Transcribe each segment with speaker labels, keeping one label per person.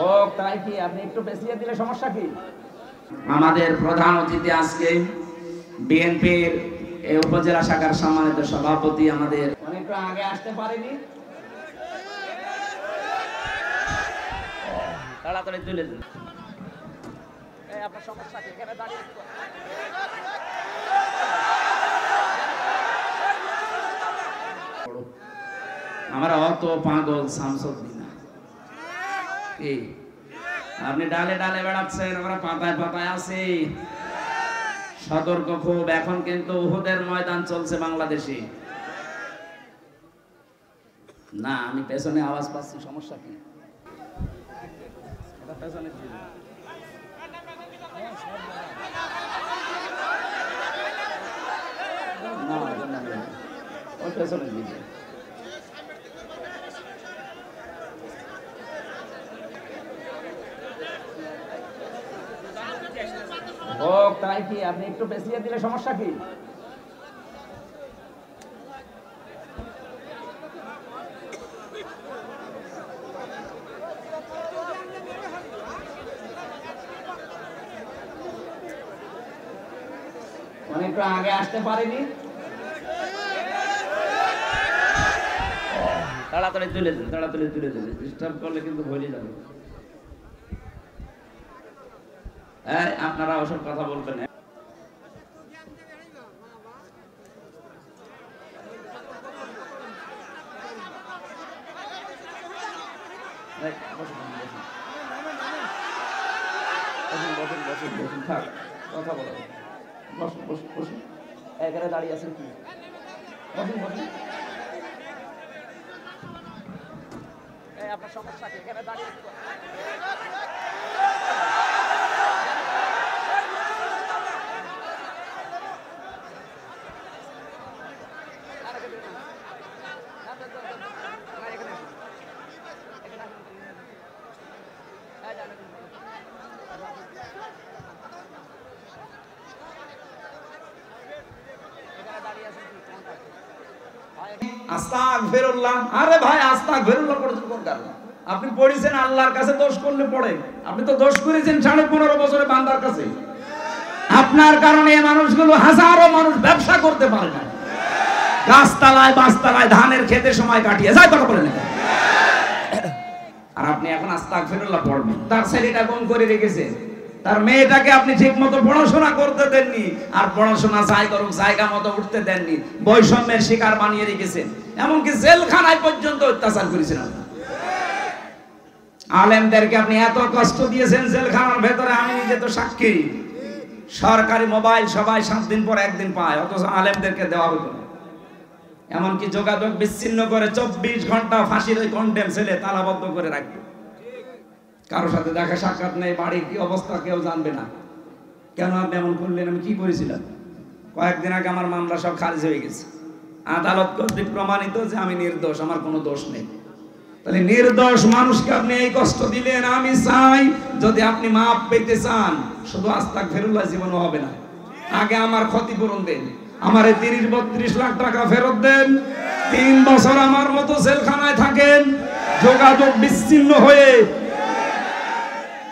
Speaker 1: ও তাই কি? আপনি একটু পেছিয়ে দিলে সমস্যা কি?
Speaker 2: আমাদের প্রধান অতিথি আজকে বিএনপির উপজেলা শাখার সম্মানিত সভাপতি আমাদের
Speaker 1: একটু আগে আসতে পারেনি,
Speaker 2: তাড়াতাড়ি তুলে দিন।
Speaker 1: আপনার সমস্যা কি? এখানে দাঁড়িয়ে
Speaker 2: আমরা অত পাগল শামসুদ্দিন না। কি আপনি ডালে ডালে বেড়াচ্ছেন, আমরা পাতায় পাতায় আছি। সতর্ক খুব। এখন কিন্তু উহুদের ময়দান চলছে বাংলাদেশে। না আমি পেছনে আওয়াজ পাচ্ছি, সমস্যা কি? পেছনে পেছনে দিকে
Speaker 1: ও তাই কি? আপনি একটু পেছিয়ে দিলে সমস্যা কি? একটু আগে আসতে পারেনি,
Speaker 2: তাড়াতাড়ি তুলে দিন, তাড়াতাড়ি তুলে দিন। ডিস্টার্ব করলে কিন্তু ভুলে যাবে। আপনারা ওসব কথা বলবেন।
Speaker 1: কথা বলো, বসুন বসুন বসুন। এখানে দাঁড়িয়ে আছেন কি? বসুন বসুন। আপনার সমস্যা কি? এখানে দাঁড়িয়ে
Speaker 2: আস্তাগফিরুল্লাহ। আরে ভাই আস্তাগফিরুল্লাহ পড়ছেন কোন কারণে? আপনি পড়েছেন আল্লাহর কাছে দোষ করলে পড়ে। আপনি তো দোষ করেছেন 15.5 বছরে বান্দার কাছে। আপনার কারণে এই মানুষগুলো হাজারো মানুষ ব্যবসা করতে পারে না। গাছতলায় বাসতলায় ধানের খেতে সময় কাটিয়ে যায়, কথা বলেন। আর আপনি এখন আস্তাগফিরুল্লাহ পড়বেন। তার ছেলেটা গুম করে রেখেছেন, তার মেয়েটাকে আপনি ঠিক মতো পড়াশোনা করতে দেননি, আর পড়াশোনা যাই করুক জায়গা মতো উঠতে দেননি, বৈষম্যের শিকার বানিয়ে রেখেছেন। এমনকি জেলখানায় পর্যন্ত অত্যাচার করেছেন। আলেমদেরকে আপনি এত কষ্ট দিয়েছেন জেলখানার ভেতরে, আমি নিজে তো সাক্ষী। সরকারি মোবাইল সবাই 7 দিন পর একদিন পায়, অথচ আলেমদেরকে দেওয়া হতো না। এমনকি যোগাযোগ বিচ্ছিন্ন করে 24 ঘন্টা ফাঁসির ওই কন্ডেম ছেলে তালাবদ্ধ করে রাখবে। কারোর সাথে দেখা সাক্ষাৎ নেই, বাড়ির কি অবস্থা কেউ জানবে না। কেন আপনি এমন করলেন? আমি কি করেছিলাম? কয়েকদিন আগে আমার মামলা সব খারিজ হয়ে গেছে, আদালত কর্তৃক প্রমাণিত যে আমি নির্দোষ, আমার কোনো দোষ নেই। তাহলে নির্দোষ মানুষকে আপনি এই কষ্ট দিলেন। আমি চাই যদি আপনি মাপ পেতে চান, শুধু আস্তাগফিরুল্লাহ জীবনও হবে না, আগে আমার ক্ষতিপূরণ দেন। আমার 30-32 লাখ টাকা ফেরত দেন। 3 বছর আমার মতো জেলখানায় থাকেন, যোগাযোগ বিচ্ছিন্ন হয়ে।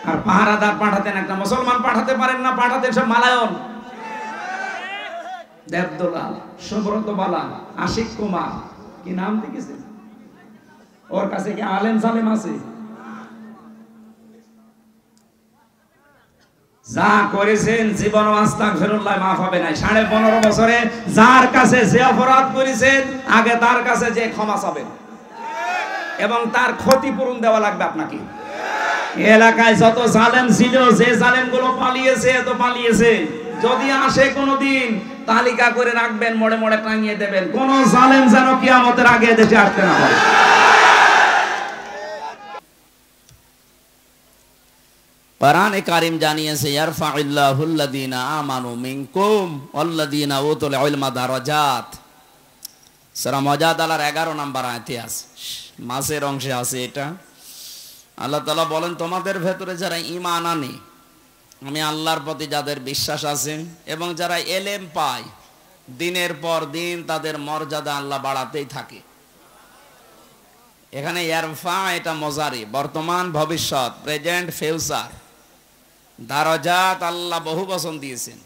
Speaker 2: আর পাহারাদার পাঠাতেন, একটা মুসলমান পাঠাতে পারেন না, পাঠাতেন সব মালায়ন। দেবদোলাল, সুব্রত বালা, আশিক কুমার, কি নাম দেখেছেন? ওর কাছে কি আলেম সালেম আছে? যা করেছেন জীবন আস্তাগফিরুল্লাহ মাফ হবে না। 15.5 বছরে যার কাছে যে অপরাধ করেছেন, আগে তার কাছে যে ক্ষমা চাবেন এবং তার ক্ষতিপূরণ দেওয়া লাগবে আপনাকে। এলাকায় যত জালেম ছিল, যে জালেম গুলো পালিয়েছে, এত পালিয়েছে, যদি আসে কোনদিন তালিকা করে রাখবেন, মোড়ে মোড়ে টাঙিয়ে দেবেন। কোন জালেম যেন কিয়ামতের আগে দেশে আসতে না পারে। কোরআনে কারীম জানিয়েছে, ইয়ারফাউল্লাহুল্লাযীনা আমানু মিনকুম ওয়াল্লাযীনা উতুল ইলমা দারাজাত। সূরা মুজাদালার 11 নম্বর আয়াতে আছে, মাসের অংশে আছে এটা। আল্লাহ তাআলা বলেন, তোমাদের ভেতরে যারা ঈমান আনে, আমি আল্লাহর প্রতি যাদের বিশ্বাস আছে এবং যারা এলেম পায়, দিনের পর দিন তাদের মর্যাদা আল্লাহ বাড়াতেই থাকে। এখানে ইয়ারফা এটা মজারি, বর্তমান ভবিষ্যৎ, প্রেজেন্ট ফিউচার। দারাজাত আল্লাহ বহু বচন দিয়েছেন।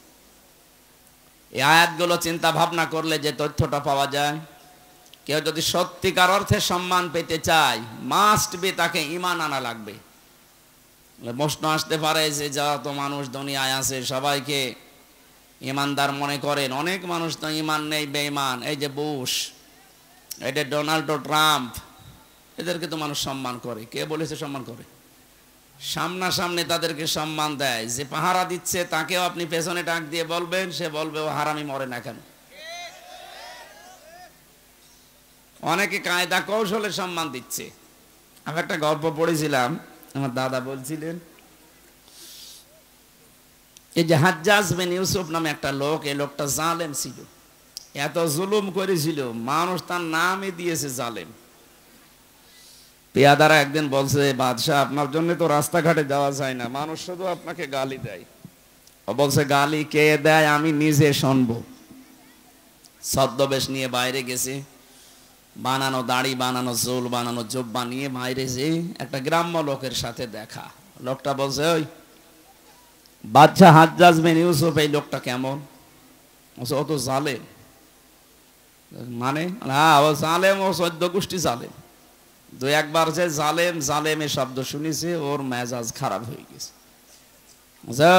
Speaker 2: এই আয়াতগুলো চিন্তা ভাবনা করলে যে তথ্যটা পাওয়া যায়, কেউ যদি সত্যিকার অর্থে সম্মান পেতে চায়, মাস্ট বি তাকে ঈমান আনা লাগবে। প্রশ্ন আসতে পারে যে যত মানুষ দুনিয়ায় আছে সবাইকে ঈমানদার মনে করেন, অনেক মানুষ তো ঈমান নেই, বেঈমান। এই যে বুশ, এই যে ডোনাল্ড ট্রাম্প, এদেরকে তো মানুষ সম্মান করে। কে বলেছে সম্মান করে? সামনাসামনি তাদেরকে সম্মান দেয়। যে পাহারা দিচ্ছে তাকেও আপনি পেছনে ডাক দিয়ে বলবেন, সে বলবে ও হারামি মরে না কেন। অনেকে কায়দা কৌশলে সম্মান দিচ্ছে। আমি একটা গল্প পড়েছিলাম, আমার দাদা বলছিলেন, এই যে হাজ্জাজ বিন ইউসুফ নামে একটা লোক, এই লোকটা জালেম ছিল, এত জুলুম করেছিল, মানুষ তার নামই দিয়েছে জালেম। পেয়াদারা একদিন বলছে, বাদশাহ আপনার জন্য তো রাস্তাঘাটে যাওয়া যায় না, মানুষ শুধু আপনাকে গালি দেয়। ও বলছে, গালি কে দেয় আমি নিজে শুনবো। ছদ্মবেশ নিয়ে বাইরে গেছে, বানানো দাড়ি, বানানো চুল, বানানো জুব্বা নিয়ে বাইরে যে একটা গ্রাম্য লোকের সাথে দেখা। লোকটা বলছে, ওই বাদশাহ হাজ্জাজ বিন ইউসুফ, এই লোকটা কেমন? ও তো জালেম। মানে হ্যাঁ, ও জালেম, ও 14 গোষ্ঠী জালেম। দুই একবার যে জালেম জালেমের শব্দ শুনেছে, ওর মেজাজ খারাপ হয়ে গেছে।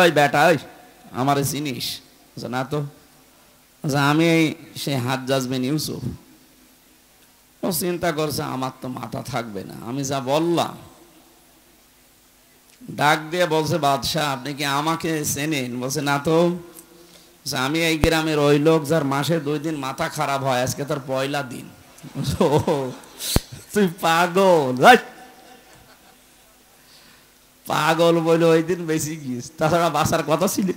Speaker 2: ওই বেটা, ওই আমারে চিনিস? না তো। আমি সে হাজ্জাজ বিন ইউসুফ। ও চিন্তা করছে আমার তো মাথা থাকবে না, আমি যা বললাম। ডাক দিয়ে বলছে, বাদশাহ আপনি কি আমাকে চেনেন? বলছে, না তো। আমি এই গ্রামের ওই লোক যার মাসে 2 দিন মাথা খারাপ হয়, আজকে তার পয়লা দিন। তুই পাগল, পাগল বলে ওই দিন বেশি গিয়েছ, তাছাড়া বাসার কথা ছিল।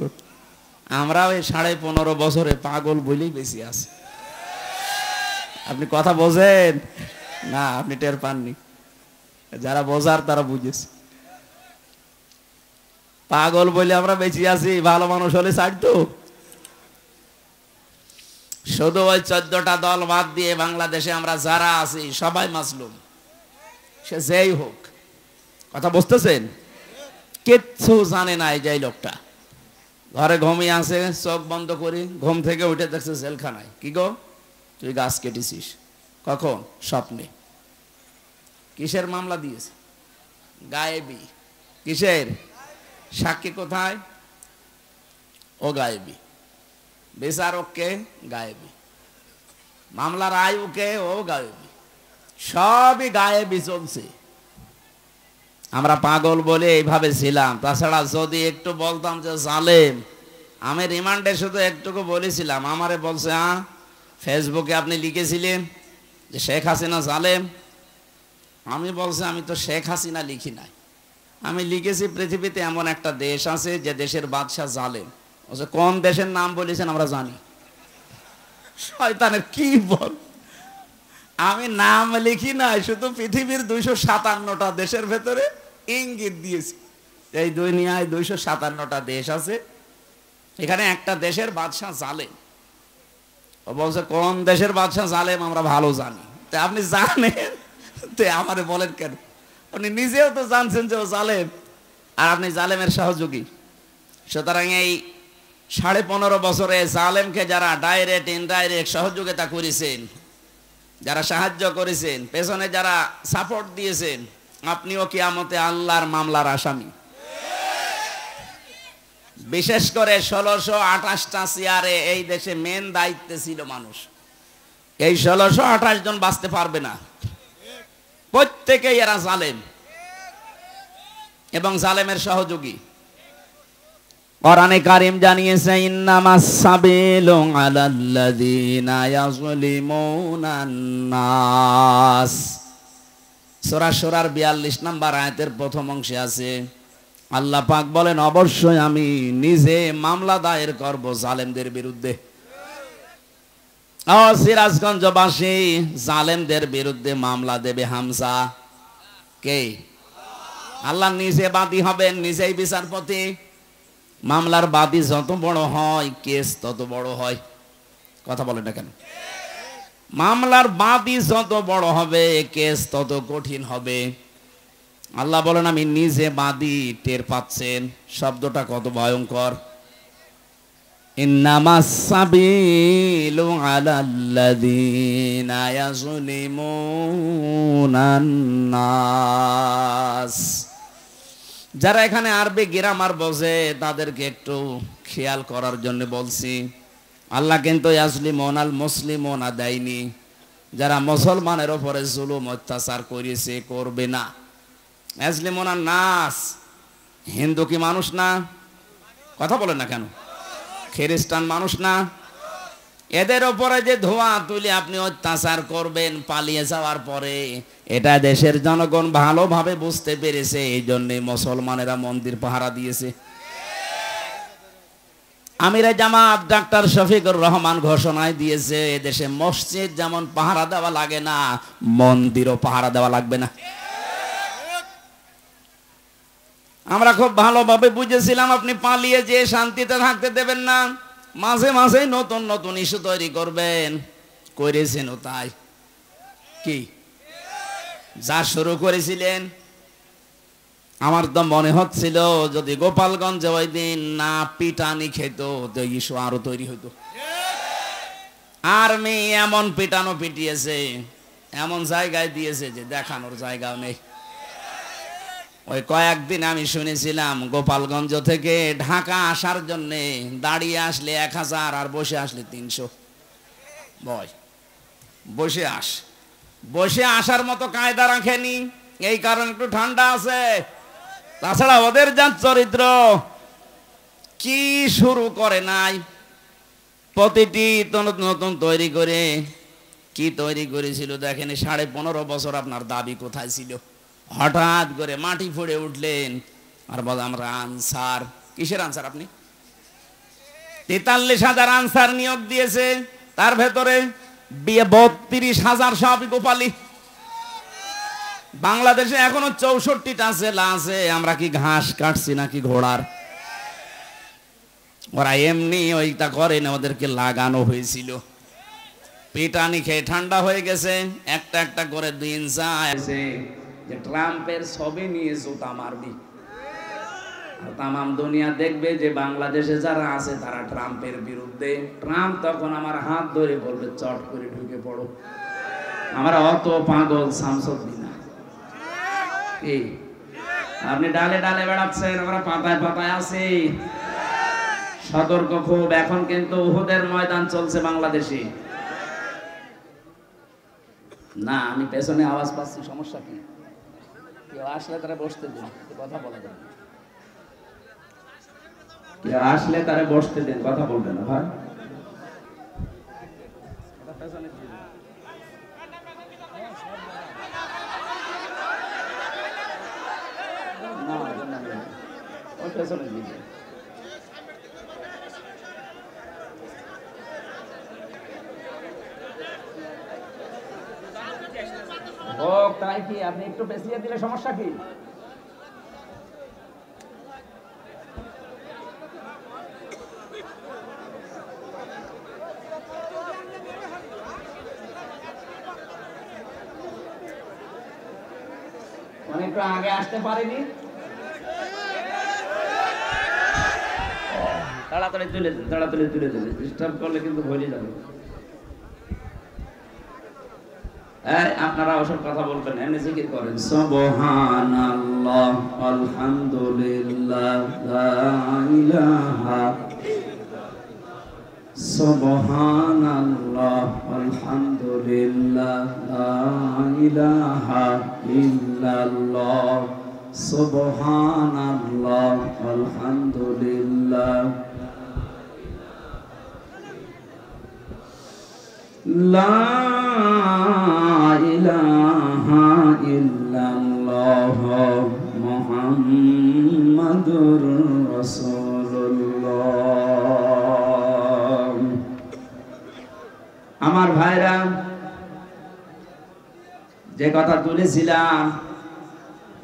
Speaker 2: আমরা ওই 15.5 বছরে পাগল বলেই বেশি আছে। আপনি কথা বোঝেন না? আপনি টের পাননি। যারা বোঝার তারা বুঝেছে। পাগল বলে আমরা বেঁচে আছি, ভালো মানুষ হলে ছাড়তো। শুধু ওই 14টা দল বাদ দিয়ে বাংলাদেশে আমরা যারা আছি সবাই মাসলুম, সে যেই হোক। কথা বুঝতেছেন? কিচ্ছু জানে না এই যে লোকটা। ঘরে ঘুমিয়ে আছে, চোখ বন্ধ করে ঘুম থেকে উঠে দেখছে জেলখানায়। কি গো, তুই গাছ কেটেছিস? কখন? স্বপ্নে। কিসের মামলা দিয়েছে? গায়েবী। কিসের? সাক্ষী কোথায়? ও গায়েবী। বিচারককে? গায়েবী। মামলার আয়ুকে? ও গায়েবী। সবই গায়েবী চলছে। আমরা পাগল বলে এইভাবে ছিলাম। তাছাড়া যদি একটু বলতাম যে জালেম, আমি রিমান্ডে শুধু একটুকু বলেছিলাম, আমারে বলছে, ফেসবুকে আপনি লিখেছিলেন যে শেখ হাসিনা জালেম। আমি বলছি, আমি তো শেখ হাসিনা লিখি নাই, আমি লিখেছি পৃথিবীতে এমন একটা দেশ আছে যে দেশের বাদশাহ জালেম। কোন দেশের নাম বলেছেন আমরা জানি। শয়তানের কি বল, আমি নাম লিখি নাই, শুধু পৃথিবীর 257টা দেশের ভেতরে ইঙ্গিত দিয়েছি। এই দুনিয়ায় 257টা দেশ আছে, এখানে একটা দেশের বাদশাহ জালেম। ও বলছে, কোন দেশের বাদশাহ জালেম আমরা ভালো জানি। তা আপনি জানেন তো আমারে বলেন কেন? আপনি নিজেও তো জানছেন যে ও জালেম, আর আপনি জালেমের সহযোগী। সুতরাং এই 15.5 বছরে জালেমকে যারা ডাইরেক্ট ইনডাইরেক্ট সহযোগিতা করেছেন, যারা সাহায্য করেছেন, পেছনে যারা সাপোর্ট দিয়েছেন, আপনিও কিয়ামতে আল্লাহর মামলার আসামি। বিশেষ করে 1628টা চেয়ারে এই দেশে মেন দায়িত্বে ছিল মানুষ। এই 1628 জন বাঁচতে পারবে না, প্রত্যেকেই এরা জালেম এবং জালেমের সহযোগী। কোরআনে কারীম জানিয়েছে, ইন্নামাস সাবিলু আলাল্লাযিনা ইয়াযলিমুনান নাস। সূরা শুরার 42 নম্বর আয়াতের প্রথম অংশে আছে, আল্লাহ পাক বলেন, অবশ্যই আমি নিজে মামলা দায়ের করব জালেমদের বিরুদ্ধে। ও সিরাজগঞ্জবাসী, জালেমদের বিরুদ্ধে মামলা দেবে হামজা। কে? আল্লাহ নিজে বাদী হবেন, নিজেই বিচারপতি। মামলার বাদী যত বড় হয়, কেস তত বড় হয়। কথা বলেন না কেন? মামলার বাদী যত বড় হবে কেস তত কঠিন হবে। আল্লাহ বলেন আমি নিজে বাদী, টের পাচ্ছেন শব্দটা কত ভয়ঙ্কর। ইন্নামাস সাবিলু আলাল্লাযীনা ইয়াযলিমুনান নাস। যারা এখানে আরবি গ্রামার বোঝে তাদেরকে একটু খেয়াল করার জন্য বলছি। আল্লাহ কিন্তু ইয়াজলিমুনাল মুসলিমুনা দেয়নি। যারা মুসলমানের উপরে জুলুম অত্যাচার করেছে, করবে না। ইয়াজলিমুনান নাস, হিন্দু কি মানুষ না? কথা বলেন না কেন? খ্রিস্টান মানুষ না? এদের উপরে যে ধোঁয়া তুলে আপনি অত্যাচার করবেন পালিয়ে যাওয়ার পরে, এটা দেশের জনগণ ভালোভাবে বুঝতে পেরেছে। এই জন্যে মুসলমানেরা মন্দির পাহারা দিয়েছে। আমিরে জামাত ডাক্তার শফিকুর রহমান ঘোষণায় দিয়েছে এদেশে মসজিদ যেমন পাহারা দেওয়া লাগে না, মন্দিরও পাহারা দেওয়া লাগবে না। আমরা খুব ভালোভাবে বুঝেছিলাম আপনি পালিয়ে যে শান্তিতে থাকতে দেবেন না, মাঝে মাঝে নতুন নতুন ইস্যু তৈরি করবেন। করেছেন ও তাই কি যা শুরু করেছিলেন। আমার তো মনে হচ্ছিল যদি গোপালগঞ্জে ওই দিন না পিটানি খেত তো ইস্যু আরো তৈরি হতো। আর্মি এমন পিটানো পিটিয়েছে, এমন জায়গায় দিয়েছে যে দেখানোর জায়গাও নেই। ওই কয়েকদিন আমি শুনেছিলাম গোপালগঞ্জ থেকে ঢাকা আসার জন্য দাঁড়িয়ে আসলে 1000 আর বসে আসলে 300। বয় বসে আসার মতো কায়দা রাখেনি, এই কারণে একটু ঠান্ডা আছে। তাছাড়া ওদের যা চরিত্র, কি শুরু করে নাই, প্রতিটি নতুন তৈরি করে কি তৈরি করেছিল দেখেন। 15.5 বছর আপনার দাবি কোথায় ছিল? হঠাৎ করে মাটি ফুড়ে উঠলেন আর বলে আমরা আনসার। কিসের আনসার? আপনি 43,000 আনসার নিয়োগ দিয়েছে, তার ভেতরে 32,000 সব গোপালী। বাংলাদেশে এখনো 64টা জেলা আছে। আমরা কি ঘাস কাটছি নাকি ঘোড়ার? ওরা এমনি ওইটা করে না, ওদেরকে লাগানো হয়েছিল। পিটানি খেয়ে ঠান্ডা হয়ে গেছে। একটা একটা করে দিন যায় যে ট্রাম্পের ছবি নিয়ে জুতা মারবি, তামাম দুনিয়া দেখবে যে বাংলাদেশে যারা আছে তারা ট্রাম্পের বিরুদ্ধে। ট্রাম্প তখন আমার হাত ধরে বলবে চট করে ঢুকে পড়ো। আমরা অত পাগল শামসুদ্দিন না। আপনি ডালে ডালে বেড়াচ্ছেন, আমরা পাতায় পাতায় আছি। সতর্ক খুব। এখন কিন্তু উহুদের ময়দান চলছে বাংলাদেশে। না আমি পেছনে আওয়াজ পাচ্ছি, সমস্যা কি? কেউ আসলে তারা বসতে দিন, কথা বলা যাবে। কেউ আসলে তারা বসতে দিন, কথা বলবে না ভাই। পেছনে দিন। হোক তাই কি, আপনি একটু পেছিয়ে দিলে সমস্যা কি? একটু আগে আসতে পারেনি, তাড়াতাড়ি তুলে দেন, তাড়াতাড়ি তুলে দেন। ডিস্টার্ব করলে কিন্তু ভুলে যাবে। আপনারা ওসব কথা বলবেন, এমনি জিকির করেন সুবহানাল্লাহ আলহামদুলিল্লাহ লা ইলাহা সুবহানাল্লাহ আলহামদুলিল্লাহ লা ইলাহা ইল্লাল্লাহ সুবহানাল্লাহ আলহামদুলিল্লাহ লা ইলাহা ইল্লাল্লাহ মুহাম্মাদুর রাসূলুল্লাহ। আমার ভাইরা, যে কথা তুলেছিলাম,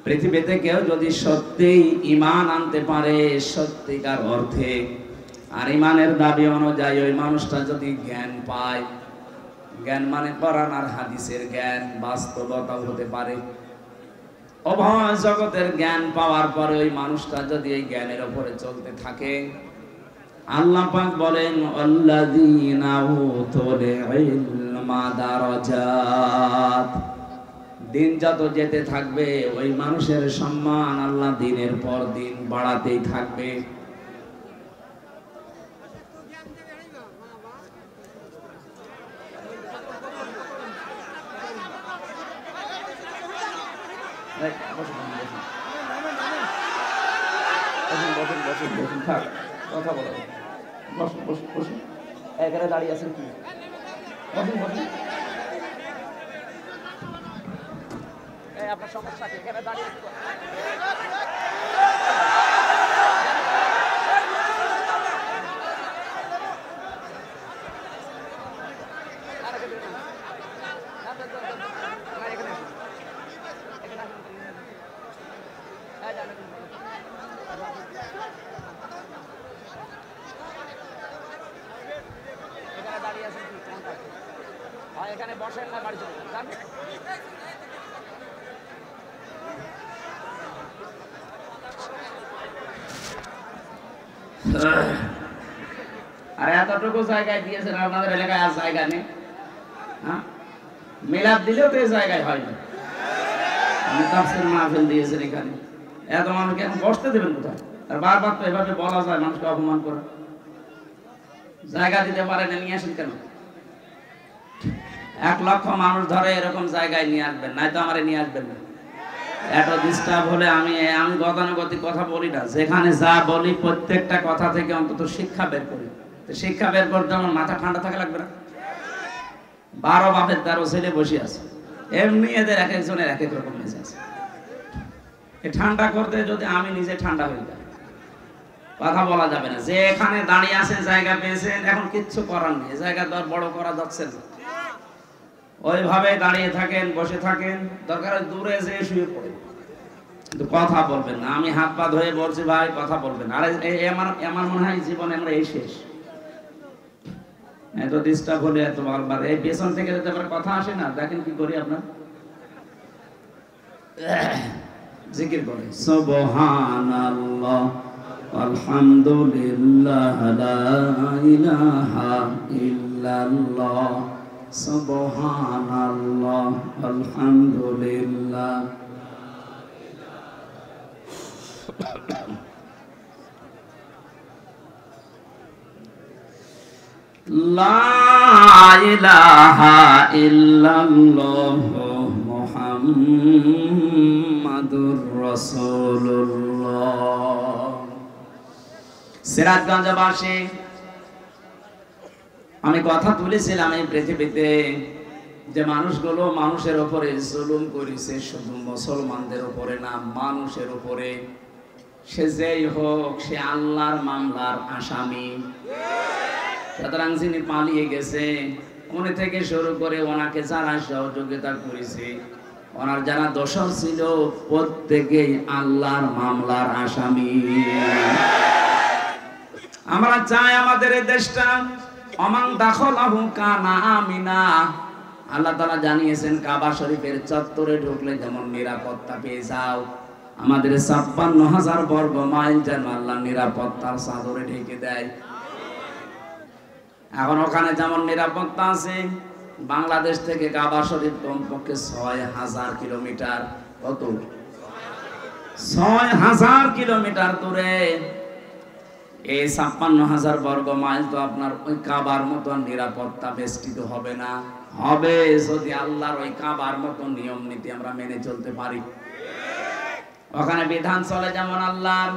Speaker 2: পৃথিবীতে কেউ যদি সত্যিই ঈমান আনতে পারে সত্যিকার অর্থে, আর ঈমানের দাবি অনুযায়ী ওই মানুষটা যদি জ্ঞান পায়, জ্ঞান মানে কোরআন আর হাদিসের জ্ঞান, বাস্তবতা হতে পারে। উভয় জগতের জ্ঞান পাওয়ার পরে ওই মানুষটা যদি এই জ্ঞানের উপরে চলতে থাকে, আল্লাহ পাক বলেন আল্লাযীনা উতুল ইলমা দারাজাত। দিন যত যেতে থাকবে ওই মানুষের সম্মান আল্লাহ দিনের পর দিন বাড়াতেই থাকবে।
Speaker 1: কথা বলো, বসুন বসুন বসুন। এখানে দাঁড়িয়ে আছেন কি? বসুন বসুন। আপনার সমস্যা কি? এখানে দাঁড়িয়ে এখানে বসেন না, বাড়ি চলে যান।
Speaker 2: আর এতটুকু জায়গায় দিয়েছেন, আপনাদের এলাকায় আর জায়গা নেই। হ্যাঁ, মিলাদ দিলেও তো এই জায়গায় হয় না। আমি তাফসীর মাহফিল দিয়েছেন এখানে, এত মানুষকে এখন বসতে দেবেন কোথায়? আর বারবার তো এভাবে বলা যায়, মানুষকে অপমান করে। জায়গা দিতে পারেন, নিয়ে আসেন কেন? 1 লক্ষ মানুষ ধরে এরকম জায়গায় নিয়ে আসবেন, নাই তো আমারে নিয়ে আসবেন না। এত ডিস্টার্ব হলে আমি গতানুগতিক কথা বলি না। যেখানে যা বলি প্রত্যেকটা কথা থেকে অন্তত শিক্ষা বের করি। তো শিক্ষা বের করতে আমার মাথা ঠান্ডা থাকা লাগবে না। 12 বাপের 13 ছেলে বসে আছে, এমনি এদের এক একজনের এক এক রকম মেজাজ আছে। এই ঠান্ডা করতে যদি আমি নিজে ঠান্ডা হয়ে যাই, কথা বলা যাবে না। যে এখানে দাঁড়িয়ে আছে, জায়গা পেয়েছেন, এখন কিচ্ছু করার নেই। জায়গা তো আর বড় করা যাচ্ছে না। ওইভাবে দাঁড়িয়ে থাকেন, বসে থাকেন, দরকার দূরে যেয়ে শুয়ে পড়ে, কিন্তু কথা বলবেন না। আমি হাত পা ধুয়ে বলছি ভাই কথা বলবেন। আর আমার মনে হয় জীবনে আমরা এই শেষ। এত ডিস্টার্ব হলে এত বারবার এই পেছন থেকে যদি আবার কথা আসে না, দেখেন কি করি আপনার জিকির করে সুবহানাল্লাহ আলহামদুলিল্লাহ লা ইলাহা ইল্লাল্লাহ সুবহানাল্লাহ আলহামদুলিল্লাহ লা ইলাহা ইল্লাল্লাহ মুহাম্মাদুর রাসূলুল্লাহ। সিরাজগঞ্জবাসী, আমি কথা তুলেছিলাম এই পৃথিবীতে যে মানুষগুলো মানুষের উপরে জুলুম করেছে, শুধু মুসলমানদের উপরে না, মানুষের উপরে। সে যেই হোক, সে আল্লাহর মামলার আসামি। সুতরাং যিনি পালিয়ে গেছে, উনি থেকে শুরু করে ওনাকে যারা সহযোগিতা করেছে, ওনার যারা দোষর ছিল, প্রত্যেকেই আল্লাহর মামলার আসামি। আমরা চাই আমাদের এই দেশটা অমান দাখলাহু কানা আমিনা। আল্লাহ তাআলা জানিয়েছেন কাবা শরীফের চত্বরে ঢুকলে যেমন নিরাপত্তা পেয়ে যাও, আমাদের ৫৬,০০০ বর্গ মাইল যেন আল্লাহ নিরাপত্তার চাদরে ঢেকে দেয়। এখন ওখানে যেমন নিরাপত্তা আছে, বাংলাদেশ থেকে কাবা শরীফ কমপক্ষে ৬,০০০ কিলোমিটার। কত? ৬,০০০ কিলোমিটার দূরে। এই ৫৬,০০০ বর্গ মাইল তো আপনার ওই কাবার মতো নিরাপত্তা বেষ্টিত হবে না। হবে যদি আল্লাহর ওই কাবার মতো নিয়ম নীতি আমরা মেনে চলতে পারি। ওখানে বিধান চলে যেমন আল্লাহর।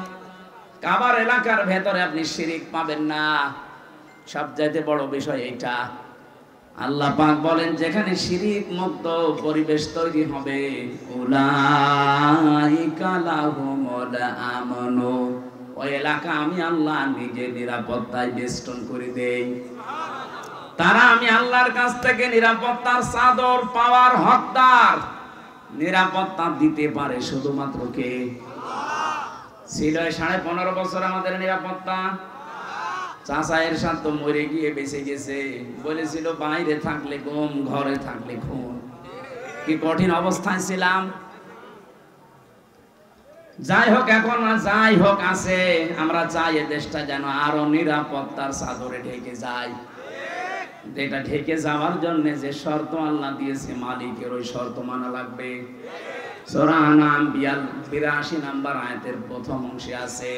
Speaker 2: কাবার এলাকার ভেতরে আপনি শিরিক পাবেন না। সবচাইতে বড় বিষয় এইটা। আল্লাহ পাক বলেন যেখানে শিরিক মুক্ত পরিবেশ তৈরি হবে, উলাইকা লাহুমুল আমনু, ওই এলাকা আমি আল্লাহ নিজে নিরাপত্তায় বেষ্টন করে দেই। তারা আমি আল্লাহর কাছ থেকে নিরাপত্তার চাদর পাওয়ার হকদার। নিরাপত্তা দিতে পারে শুধুমাত্র কে? ছিল 15.5 বছর আমাদের নিরাপত্তা। চাচা এরশাদ তো মরে গিয়ে বেঁচে গেছে, বলেছিল বাইরে থাকলে ঘুম, ঘরে থাকলে খুন। কি কঠিন অবস্থায় ছিলাম। যাই হোক, এখন যাই হোক আছে, আমরা চাই এ দেশটা যেন আরো নিরাপত্তার চাদরে ঢেকে যায়। এটা ঢেকে যাওয়ার জন্য যে শর্ত আল্লাহ দিয়েছে মালিকের, ওই শর্ত মানা লাগবে। সূরা আনআম 82 নম্বর আয়াতের প্রথম অংশে আছে,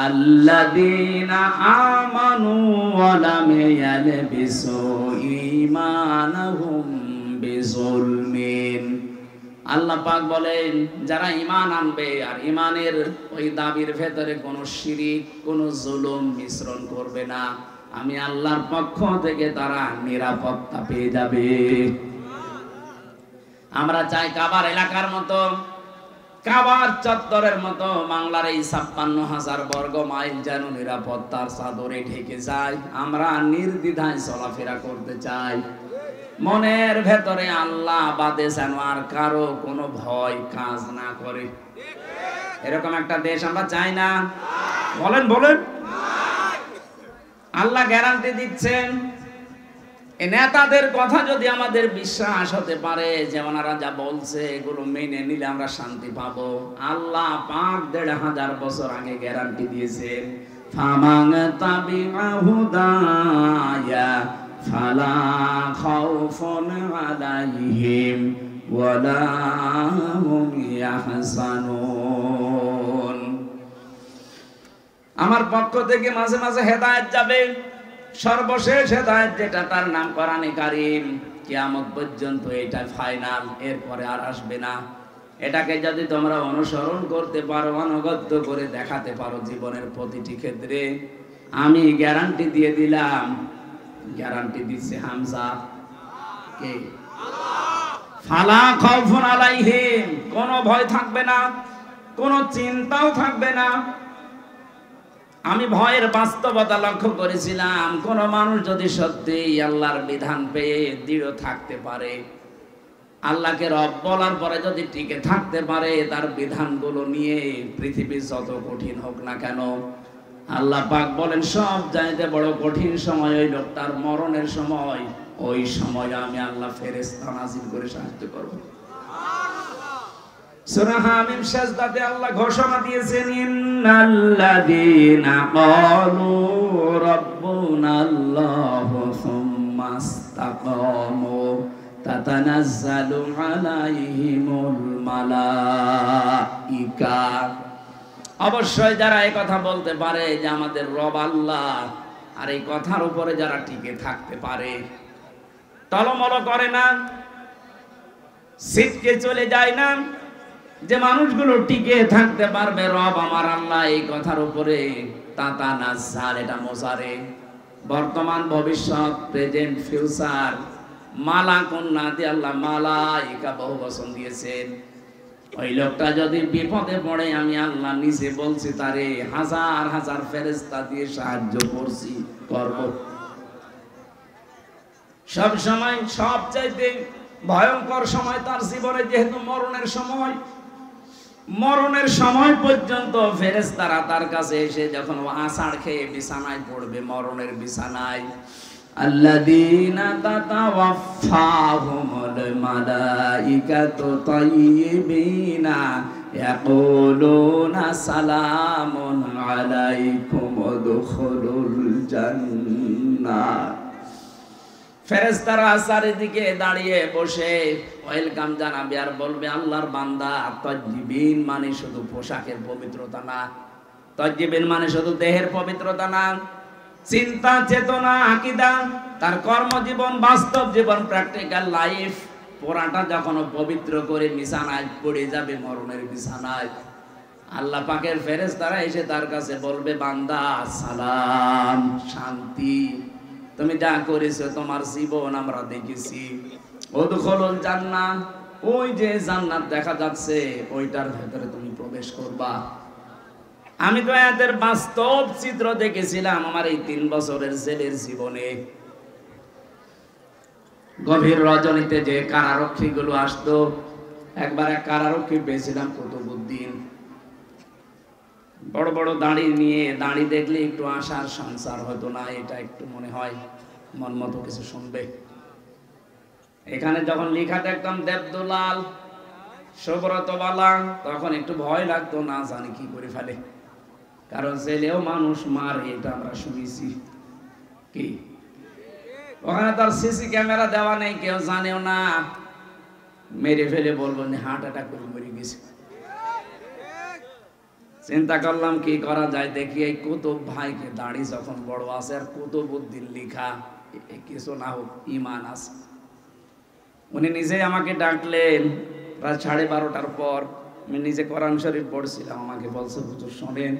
Speaker 2: আল্লাযীনা আমানু ওয়া লাম ইয়ালবিসু ঈমানাহুম বিযুলমিন। আল্লাহ পাক বলেন, যারা ঈমান আনবে আর ঈমানের ওই দাবির ভেতরে কোনো শিরিক, কোনো জুলুম মিশ্রণ করবে না, আমি আল্লাহর পক্ষ থেকে তারা নিরাপত্তা পেয়ে যাবে। আমরা চাই কাবার এলাকার মতো, কাবার চত্বরের মতো বাংলার এই ৫৬,০০০ বর্গ মাইল যেন নিরাপত্তার চাদরে ঢেকে যায়। আমরা নির্দ্বিধায় চলাফেরা করতে চাই। মনের ভেতরে আল্লাহ বাদে যেন আর কারো কোনো ভয় কাজ না করে। এরকম একটা দেশ আমরা চাই না। বলেন বলেন। আল্লাহ গ্যারান্টি দিচ্ছেন, এই নেতাদের কথা যদি আমাদের বিশ্বাস হতে পারে যে ওনারা যা বলছে এগুলো মেনে নিলে আমরা শান্তি পাবো। আল্লাহ পাক ১৫০০ বছর আগে গ্যারান্টি দিয়েছেন, ফামান তাবিআ হুদায়া ফালা খাউফুন আলাইহিম ওয়ালা হুম ইয়াহজানুন। আমার পক্ষ থেকে মাঝে মাঝে হেদায়েত যাবে, সর্বশেষ হেদায়েত যেটা তার নাম কোরআনে কারীম, কিয়ামত পর্যন্ত এটা ফাইনাল, এরপরে আর আসবে না। এটাকে যদি তোমরা অনুসরণ করতে পারো, অনুগত করে দেখাতে পারো জীবনের প্রতিটি ক্ষেত্রে, আমি গ্যারান্টি দিয়ে দিলাম। গ্যারান্টি দিচ্ছে হামজা, কে? ফালা খাউফুন আলাইহিম, কোনো ভয় থাকবে না, কোনো চিন্তাও থাকবে না। আমি ভয়ের বাস্তবতা লক্ষ্য করেছিলাম, কোন মানুষ যদি সত্যি আল্লাহর বিধান পেয়ে দৃঢ় থাকতে পারে, আল্লাহকে রব বলার পরে যদি টিকে থাকতে পারে তার বিধানগুলো নিয়ে, পৃথিবী যত কঠিন হোক না কেন, আল্লাহ পাক বলেন সব চাইতে বড় কঠিন সময় ওই লোকটার মরণের সময়। ওই সময় আমি আল্লাহ ফেরেশতা নাযিল করে সাহায্য করব। সূরা হামিম সাজদাতে আল্লাহ ঘোষণা দিয়েছেন, ইন্নাল্লাযীনা ক্বালু রাব্বুনাল্লাহু সুম্মা ইসতাকামু তাতানাজ্জালু আলাইহিমুল মালাইকা। অবশ্যই যারা এই কথা বলতে পারে যে আমাদের রব আল্লাহ, আর এই কথার উপরে যারা টিকে থাকতে পারে, টলমল করে না, ছিটকে চলে যায় না, যে মানুষগুলো টিকে থাকতে পারবে রব আমার আল্লাহ এই কথার উপরে, তাতানাজ্জাল, এটা মোজারে, বর্তমান ভবিষ্যৎ, প্রেজেন্ট ফিউচার, মালাকুন না দিয়ে আল্লাহ মালাইকা বহু বচন দিয়েছেন। ওই লোকটা যদি বিপদে পড়ে আমি আল্লাহ নিজে বলছি তারে হাজার হাজার ফেরেশতা দিয়ে সাহায্য করব। সব সময় সবচাইতে ভয়ঙ্কর সময় তার জীবনে যেহেতু মরণের সময় পর্যন্ত ফেরেশতারা তার কাছে এসে যখন আছাড় খেয়ে বিছানায় পড়বে, মরণের বিছানায়, আল্লাযীনা তাতাওয়াফাহুমুল মালাইকাতু তাইয়্যিবিনা ইয়াকুলুনা সালামুন আলাইকুম উদখুলুল জান্নাহ। ফেরেশতারা চারিদিকে দাঁড়িয়ে বসে ওয়েলকাম জানাবে আর বলবে, আল্লাহর বান্দা, তাইয়্যিবিন মানে শুধু পোশাকের পবিত্রতা না, তাইয়্যিবিন মানে শুধু দেহের পবিত্রতা না, চিন্তা চেতনা আকীদা, তার কর্মজীবন, বাস্তব জীবন, প্র্যাকটিক্যাল লাইফ পুরাটা যখন পবিত্র করে বিছানায় পড়ে যাবে, মরণের বিছানায়, আল্লাহ পাকের ফেরেশতারা এসে তার কাছে বলবে, বান্দা সালাম, শান্তি, তুমি যা করেছো তোমার জীবন আমরা দেখেছি, উদখুলুল জান্নাহ, ওই যে জান্নাত দেখা যাচ্ছে ওইটার ভেতরে তুমি প্রবেশ করবা। আমি তো এদের বাস্তব চিত্র দেখেছিলাম আমার এই ৩ বছরের জেলের জীবনে। গভীর রজনীতে যে কারারক্ষী গুলো আসতো, একবার এক কারারক্ষী পেয়েছিলাম কুতুবউদ্দিন, বড় বড় দাড়ি নিয়ে, দাড়ি দেখলে একটু আশার সংসার হতো না, এটা একটু মনে হয় মন মতো কিছু শুনবে। এখানে যখন লেখা দেখতাম দেবদুলাল সুব্রত বালা, তখন একটু ভয় লাগতো, না জানি কি করে ফেলে, কারণ ছেলেও মানুষ মারে, এটা আমরা শুনেছি। কি ওখানে তার সিসি ক্যামেরা দেওয়া নেই, কেউ জানেও না, মেরে ফেলে বলবো হার্ট অ্যাটাক করে মরে গেছে। চিন্তা করলাম কি করা যায়, দেখি এই কুতুব ভাইকে, দাড়ি যখন বড় আছে আর কুতুবউদ্দিন লেখা, কিছু না হোক ইমান আছে। উনি নিজেই আমাকে ডাকলেন প্রায় 12:30টার পর। আমি নিজে কোরআন শরীফ পড়ছিলাম, আমাকে বলছে হুজুর শোনেন,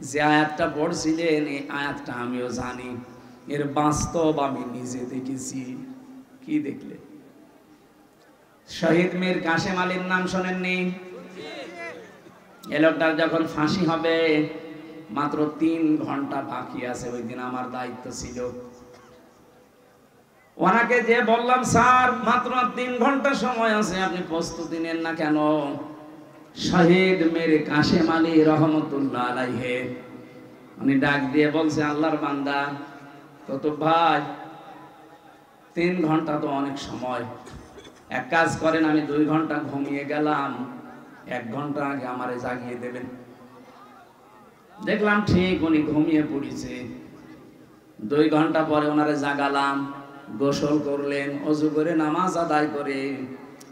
Speaker 2: যে আয়াতটা পড়ছিলেন এই আয়াতটা আমিও জানি, এর বাস্তব আমি নিজে দেখেছি। কি দেখলে? শহীদ মীর কাশেম আলীর নাম শোনেননি? এ লোকটার যখন ফাঁসি হবে মাত্র 3 ঘন্টা বাকি আছে, ওই দিন আমার দায়িত্ব ছিল। ওনাকে যে বললাম স্যার মাত্র 3 ঘন্টা সময় আছে, আপনি প্রস্তুতি নেন না কেন? শহীদ মীর কাশেম আলী রহমতুল্লাহ আলাইহি উনি ডাক দিয়ে বলছে, আল্লাহর বান্দা কুতুব ভাই 3 ঘন্টা তো অনেক সময়, এক কাজ করেন, আমি 2 ঘন্টা ঘুমিয়ে গেলাম, 1 ঘন্টা আগে আমারে জাগিয়ে দেবেন। দেখলাম ঠিক উনি ঘুমিয়ে পড়েছে। 2 ঘন্টা পরে ওনারে জাগালাম, গোসল করলেন, ওযু করে নামাজ আদায় করে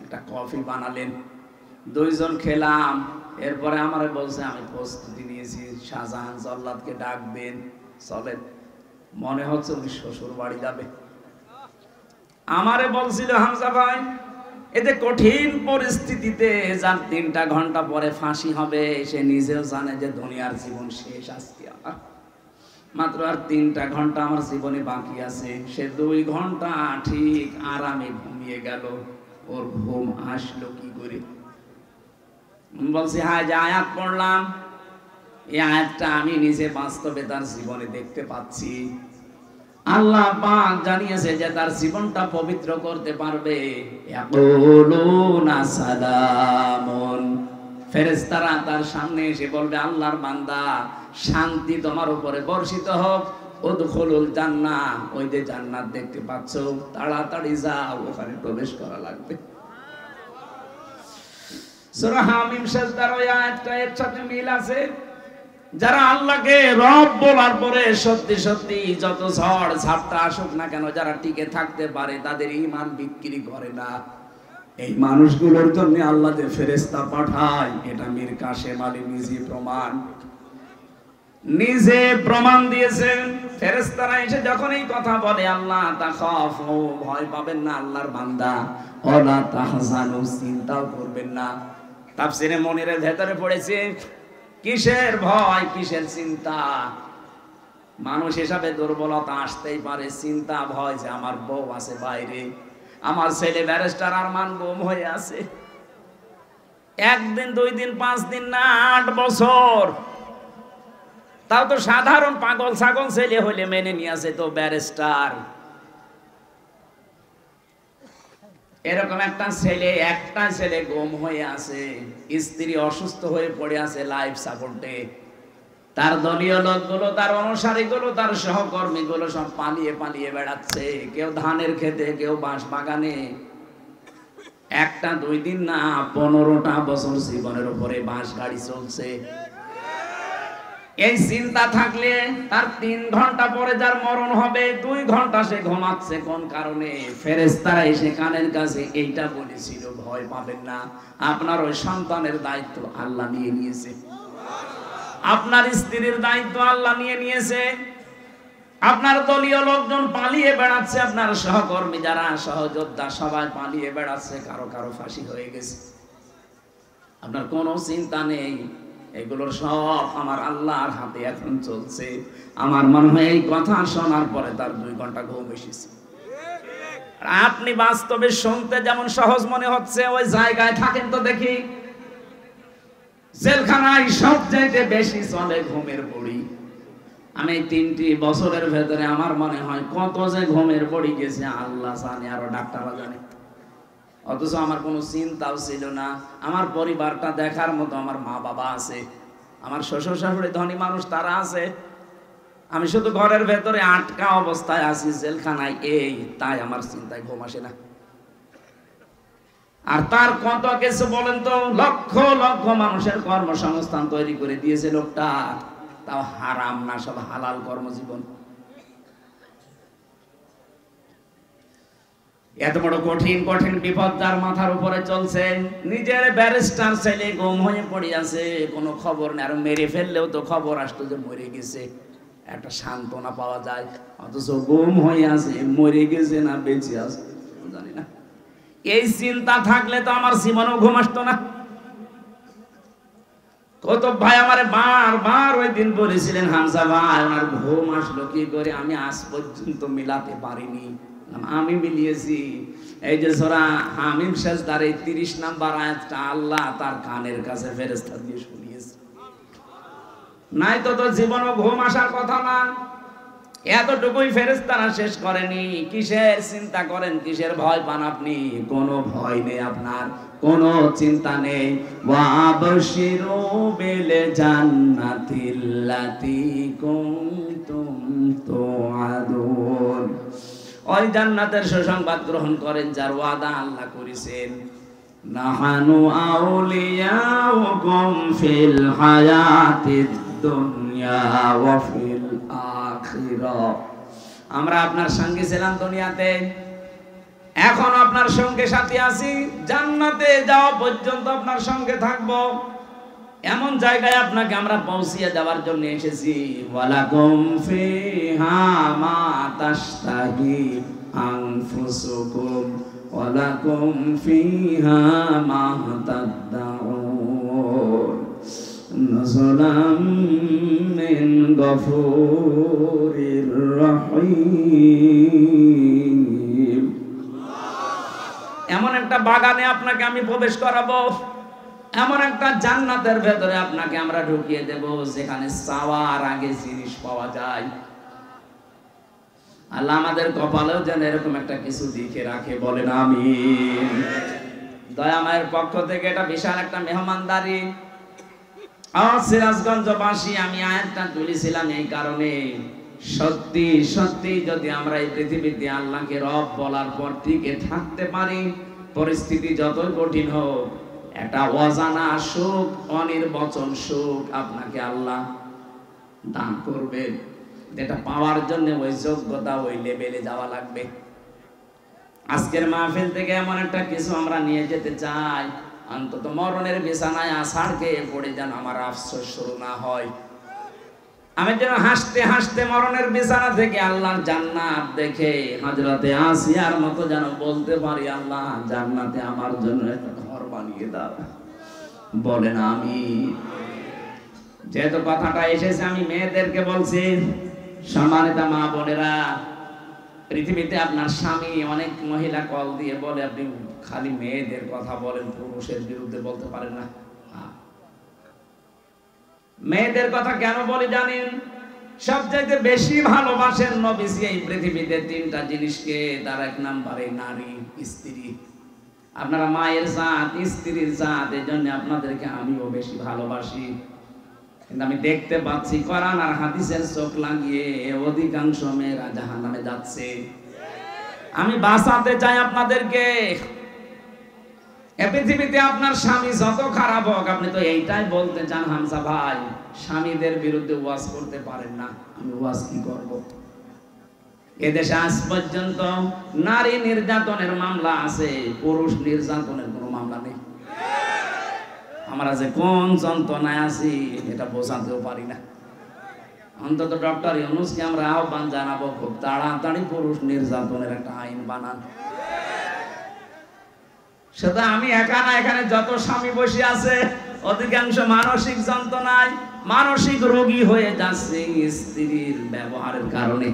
Speaker 2: একটা কফি বানালেন, 2 জন খেলাম। এরপরে আমারে বলছে আমি প্রস্তুতি নিয়েছি, শাহজাহান জল্লাদকে ডাকবেন, চলেন। মনে হচ্ছে উনি শ্বশুর বাড়ি যাবে। আমারে বলছিল হামজা ভাই, এতে কঠিন পরিস্থিতিতে যার 3টা ঘন্টা পরে ফাঁসি হবে, সে নিজেও জানে যে দুনিয়ার জীবন শেষ আজকে, আমার মাত্র আর 3টা ঘন্টা আমার জীবনে বাকি আছে। সে 2 ঘন্টা ঠিক আরামে ঘুমিয়ে গেল, ওর ঘুম আসলো কি করে? বলছি হ্যাঁ, যে আয়াত পড়লাম এই আয়াতটা আমি নিজে বাস্তবে তার জীবনে দেখতে পাচ্ছি। আল্লাহ পাক জানিয়েছে যে তার জীবনটা পবিত্র করতে পারবে। ইয়াকুলুনা সালামুন, ফেরেশতারা তার সামনে এসে বলবে, আল্লাহর বান্দা শান্তি তোমার উপরে বর্ষিত হোক, উদখুলুল জান্নাহ, ওই যে জান্নাত দেখতে পাচ্ছো, তাড়াতাড়ি যাও, ওখানে প্রবেশ করা লাগবে। সূরা হামিম সাজদার ওই আয়াতটা এর সাথে মিল আছে। যারা আল্লাহকে রব বলার পরে সত্যি সত্যি যত ঝড় ঝাপটা আসুক না কেন, যারা টিকে থাকতে পারে, তাদের ঈমান বিক্রি করে না। এই মানুষগুলোর জন্য আল্লাহ যে ফেরেশতা পাঠায়, এটা মীর কাশেম আলী নিজে প্রমাণ দিয়েছেন। ফেরেশতারা এসে যখন এই কথা বলে, আল্লাহ তাখাফু, ভয় পাবেন না আল্লাহর বান্দা, ওয়ালা তাহজানু, চিন্তাও করবেন না। তাফসীরে মুনিরের ভেতরে পড়েছে, কিসের ভয়, কিসের চিন্তা? মানুষ হিসাবে দুর্বলতা আসতেই পারে, চিন্তা ভয় যে আমার বউ আছে বাইরে, আমার ছেলে ব্যারিস্টার আরমান গুম হয়ে আছে, 1 দিন 2 দিন 5 দিন না 8 বছর। তাও তো সাধারণ পাগল ছাগল ছেলে হলে মেনে নিয়ে আসে, তো ব্যারিস্টার। এরকম একটা ছেলে গুম হয়ে আছে, স্ত্রী অসুস্থ হয়ে পড়ে আছে লাইফ সাপোর্টে, তার দলীয় লোকগুলো, তার অনুসারীগুলো, তার সহকর্মীগুলো সব পালিয়ে পালিয়ে বেড়াচ্ছে, কেউ ধানের খেতে, কেউ বাঁশ বাগানে। 1টা 2 দিন না 15টা বছর জীবনের উপরে বাঁশ গাড়ি চলছে। এই চিন্তা থাকলে তার 3 ঘন্টা পরে যার মরণ হবে, 2 ঘন্টা সে ঘুমাচ্ছে কোন কারণে? ফেরেশতারা এসে কানের কাছে এইটা বলেছিল, ভয় পাবেন না, আপনার ওই সন্তানের দায়িত্ব আল্লাহ নিয়ে নিয়েছে, আপনার স্ত্রীর দায়িত্ব আল্লাহ নিয়ে নিয়েছে, আপনার দলীয় লোকজন পালিয়ে বেড়াচ্ছে, আপনার সহকর্মী যারা সহযোদ্ধা সবাই পালিয়ে বেড়াচ্ছে, কারো কারো ফাঁসি হয়ে গেছে, আপনার কোনো চিন্তা নেই। এগুলোর সব আমার আল্লাহর হাতে এখন চলছে। আমার মনে হয় এই কথা শোনার পরে তার 2 ঘন্টা ঘুম এসেছে। আর আপনি বাস্তবে শুনতে যেমন সহজ মনে হচ্ছে, ওই জায়গায় থাকেন তো দেখি, জেলখানায় সবচাইতে বেশি চলে ঘুমের বড়ি। আমি 3টি বছরের ভেতরে আমার মনে হয় কত যে ঘুমের বড়ি গেছে আল্লাহ জানে, আরো ডাক্তাররা জানে। অথচ আমার কোনো চিন্তাও ছিল না, আমার পরিবারটা দেখার মতো আমার মা বাবা আছে, আমার শ্বশুর শাশুড়ি ধনী মানুষ, তারা আছে, আমি শুধু ঘরের ভেতরে আটকা অবস্থায় আছি জেলখানায়, এই তাই আমার চিন্তায় ঘুম আসে না। আর তার কত কিছু বলেন তো, লক্ষ লক্ষ মানুষের কর্মসংস্থান তৈরি করে দিয়েছে লোকটা, তাও হারাম না, সব হালাল কর্মজীবন। এত বড় কঠিন কঠিন বিপদ যার মাথার উপরে চলছে, নিজের ব্যারিস্টার ছেলে গুম হয়ে পড়ে আছে, কোনো খবর নেই, আর মেরে ফেললেও তো খবর আসতো যে মরে গেছে, একটা সান্ত্বনা পাওয়া যায়, অথচ গুম হয়ে আছে, মরে গেছে না বেঁচে আছে জানি না। এই চিন্তা থাকলে তো আমার জীবনেও ঘুম আসতো না। কত ভাই আমারে বারবার ওই দিন বলেছিলেন, হামজা ভাই ওনার ঘুম আসলো কি করে, আমি আজ পর্যন্ত মিলাতে পারিনি। আমি মিলিয়েছি, এই যে সূরা হামিম সেজদার 30 নাম্বার আয়াতটা আল্লাহ তার কানের কাছে ফেরেশতা দিয়ে শুনিয়েছে। নাই তো তোর জীবনও ঘুম আসার কথা না। এতটুকুই ফেরেশতারা শেষ করেনি। কিসের চিন্তা করেন, কিসের ভয় পান আপনি? কোনো ভয় নেই আপনার, কোনো চিন্তা নেই। ওয়াবশিরু বিল জান্নাতিল্লাতী কুনতুম তুআদুন, ওই জান্নাতের সুসংবাদ গ্রহণ করেন যার ওয়াদা আল্লাহ করেছেন। নাহানু আউলিয়াউকুম ফিল হায়াতিদ দুনিয়া ওয়া ফিল আখিরাহ, আমরা আপনার সঙ্গে ছিলাম দুনিয়াতে, এখন আপনার সঙ্গে সাথী আছি, জান্নাতে যাওয়া পর্যন্ত আপনার সঙ্গে থাকবো, এমন জায়গায় আপনাকে আমরা পৌঁছিয়ে দেওয়ার জন্য এসেছি। ওয়ালাকুম ফিহা মা তাশতাহি আনফুসুকুম ওয়ালাকুম ফিহা মা তাদউন নুজুলাম মিন গফুরির রহিম। এমন একটা বাগানে আপনাকে আমি প্রবেশ করাবো, এমন একটা জান্নাতের ভেতরে আপনাকে আমরা ঢুকিয়ে দেব যেখানে চাওয়ার আগে জিনিস পাওয়া যায়। আল্লাহ আমাদের কপালেও যেন এরকম একটা কিছু লিখে রাখে, বলেন আমিন। দয়াময়ের পক্ষ থেকে এটা বিশাল একটা মেহমানদারি। সিরাজগঞ্জবাসী, আমি আয়াতটা তুলেছিলাম এই কারণে, সত্যি সত্যি যদি আমরা এই পৃথিবীতে আল্লাহকে রব বলার পর টিকে থাকতে পারি, পরিস্থিতি যতই কঠিন হোক, একটা অজানা সুখ, অনির্বচন সুখ আপনাকে আল্লাহ দান করবে, যেটা পাওয়ার জন্য ওই যোগ্যতা, ওই লেভেলে যাওয়া লাগবে। আজকের মাহফিল থেকে এমন একটা কিছু আমরা নিয়ে যেতে চাই, অন্তত মরণের বিছানায় আছাড় পড়ে যেন আমার আফসোস শুরু না হয়। আমি যেন হাসতে হাসতে মরণের বিছানা থেকে আল্লাহর জান্নাত দেখে হযরতে আসিয়ার মতো যেন বলতে পারি, আল্লাহ জান্নাতে আমার জন্য একটা ঘর বানিয়ে দাও, বলেন আমিন। যেহেতু কথাটা এসেছে, আমি মেয়েদেরকে বলছি, সম্মানিত মা বোনেরা, পৃথিবীতে আপনার স্বামী, অনেক মহিলা কল দিয়ে বলে আপনি খালি মেয়েদের কথা বলেন, পুরুষের বিরুদ্ধে বলতে পারেন না। মেয়েদের কথা কেন বলি জানেন? সবচাইতে বেশি ভালোবাসেন নবীজি এই পৃথিবীতে তিনটা জিনিসকে, তার এক নম্বরে নারী, স্ত্রী। আপনারা মায়ের জাত, স্ত্রীর জাত, এই জন্য আপনাদেরকে আমিও বেশি ভালোবাসি। কিন্তু আমি দেখতে পাচ্ছি কোরআন আর হাদিসের চোখ লাগিয়ে অধিকাংশ মেয়েরা জাহান্নামে যাচ্ছে। আমি বাঁচাতে চাই আপনাদেরকে। এই পৃথিবীতে আপনার স্বামী যত খারাপ হোক, আপনি তো এইটাই বলতে চান, হামজা ভাই স্বামীদের বিরুদ্ধে ওয়াজ করতে পারেন না, আমি ওয়াজ কি করব? এদেশে আজ পর্যন্ত নারী নির্যাতনের মামলা আছে, পুরুষ নির্যাতনের কোনো মামলা নেই। আমরা যে কোন যন্ত্রণায় আছি এটা বোঝাতেও পারি না। অন্তত ডক্টর ইউনূসকে আমরা আহ্বান জানাবো, খুব তাড়াতাড়ি পুরুষ নির্যাতনের একটা আইন বানান। সেটা আমি একা না, এখানে যত স্বামী বসে আছে অধিকাংশ মানসিক যন্ত্রণায়, মানসিক রোগী হয়ে যাচ্ছে স্ত্রীর ব্যবহারের কারণে।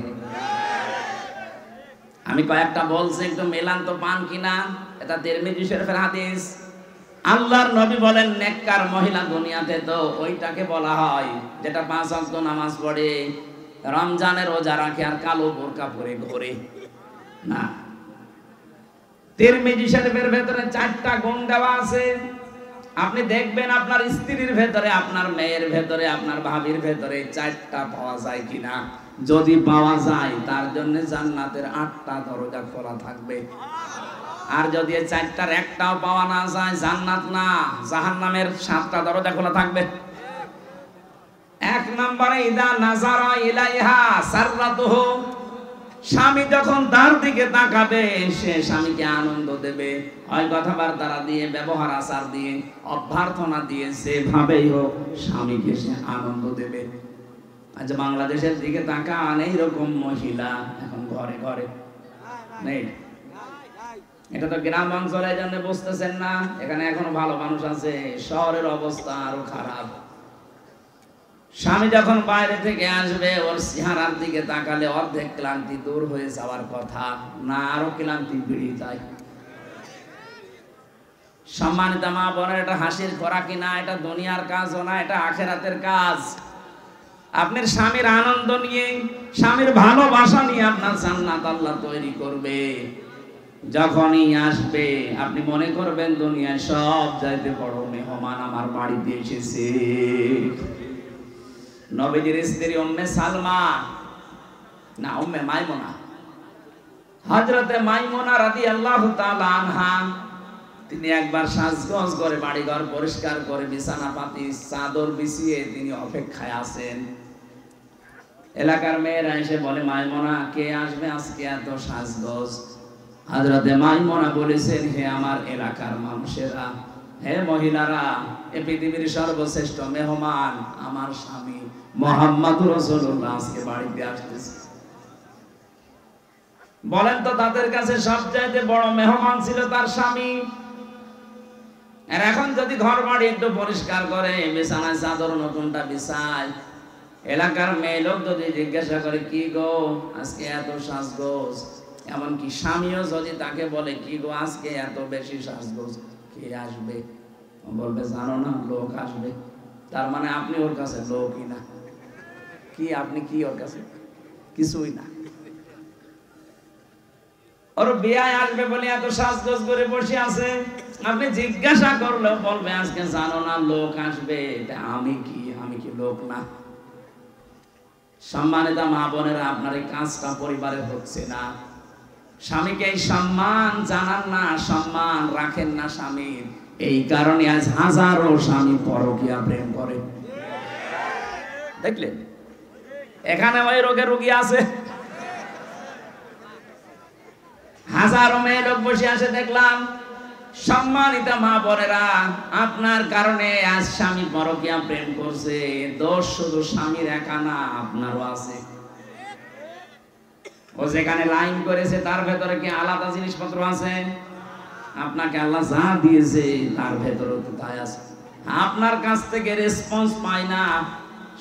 Speaker 2: আমি কয়েকটা বলছি, একটু মেলান তো পান কিনা। এটা তিরমিজি শরীফের হাদিস। আল্লাহর নবী বলেন, নেককার মহিলা দুনিয়াতে তো ওইটাকে বলা হয় যেটা 5 ওয়াক্ত নামাজ পড়ে, রমজানের রোজা রাখে আর কালো বোরকা পরে ঘোরে না। তিরমিজি শরীফের ভেতরে 4টা গুণ দেওয়া আছে। আপনি দেখবেন আপনার স্ত্রীর ভেতরে, আপনার মেয়ের ভেতরে, আপনার ভাবির ভেতরে 4টা পাওয়া যায় কিনা। যদি পাওয়া যায় তার জন্য জান্নাতের 8টা দরজা খোলা থাকবে। আর যদি 4টার একটাও পাওয়া না যায়, জান্নাত না জাহান্নামের 7টা দরজা খোলা থাকবে। 1 নম্বরে ইদা নাজারা ইলাইহা সাররাতুহু, স্বামী যখন তার দিকে তাকাবে সে স্বামীকে আনন্দ দেবে, হয় কথাবার্তা দিয়ে, ব্যবহার আচার দিয়ে, অভ্যর্থনা দিয়ে, যেভাবেই হোক স্বামীকে সে আনন্দ দেবে। আজ বাংলাদেশের দিকে তাকান, এইরকম মহিলা এখন ঘরে ঘরে নেই। এটা তো গ্রাম অঞ্চলের জন্য বুঝতেছেন না, এখানে এখনো ভালো মানুষ আছে, শহরের অবস্থা আরো খারাপ। স্বামী যখন বাইরে থেকে আসবে, ওর চেহারার দিকে তাকালে অর্ধেক ক্লান্তি দূর হয়ে যাওয়ার কথা, না আরো ক্লান্তি বেড়ে যায়। সম্মানিত মা বোনের, এটা হাসির খোরাকি না, এটা দুনিয়ার কাজও না, এটা আখিরাতের কাজ। আপনার স্বামীর আনন্দ নিয়ে, স্বামীর ভালোবাসা নিয়ে আপনার জান্নাত আল্লাহ তৈরি করবে। যখনই আসবে আপনি মনে করবেন দুনিয়ায় সব চাইতে বড় মেহমান আমার বাড়িতে এসেছে। নবীজির স্ত্রী উম্মে সালমা, না উম্মে মাইমুনা, হযরতে মাইমুনা রাদিয়াল্লাহু তাআলা আনহা, তিনি একবার সাজগোজ করে বাড়িঘর পরিষ্কার করে বিছানা পাতি চাদর বিছিয়ে তিনি অপেক্ষায় আছেন। এলাকার মেয়েরা এসে বলে, মাইমুনা কে আসবে আজকে এত সাজগোজ? হযরতে মাইমুনা বলেছেন, হে আমার এলাকার মানুষেরা, হে মহিলারা, এই পৃথিবীর সর্বশ্রেষ্ঠ মেহমান আমার স্বামী মুহাম্মদুর রাসূলুল্লাহ আজকে বাড়িতে আসতেছে। বলেন তো তাদের কাছে সবচাইতে বড় মেহমান ছিল তার স্বামী। আর এখন যদি ঘর বাড়ি একটু পরিষ্কার করে, বিছানায় চাদর নতুনটা বিছায়, এলাকার মেয়ে লোক যদি জিজ্ঞাসা করে কি গো আজকে এত সাজগোজ, এমনকি স্বামীও যদি তাকে বলে কি গো আজকে এত বেশি সাজগোজ, কে আসবে? বলবে জানো না, লোক আসবে। তার মানে আপনি ওর কাছে লোকই না। কি আপনি কি ওর কাছে? কিছুই না। ওর বিয়ে আসবে বলে এত সাজগোজ করে বসে আছে, আপনি জিজ্ঞাসা করলেও বলবে আজকে জানো না লোক আসবে। আমি কি লোক না? সম্মানিত মা বোনেরা, আপনার এই কাজটা পরিবারে হচ্ছে না। স্বামীকে এই সম্মান জানান না, সম্মান রাখেন না স্বামীর। এই কারণে আজ হাজারো স্বামী পরকীয়া প্রেম করে। দেখলেন এখানে ওই রোগের রোগী আছে, হাজারো মেয়ে লোক বসে আছে দেখলাম। সম্মানিত মা বোনেরা, আপনার কারণে আজ স্বামী পরকীয়া প্রেম করছে। দোষ শুধু স্বামীর একা না, আপনারও আছে। ও যেখানে লাইন করেছে তার ভেতরে কি আলাদা জিনিসপত্র আছে? আপনাকে আল্লাহ যা দিয়েছে তার ভেতরে তো তাই আছে। আপনার কাছ থেকে রেসপন্স পায় না,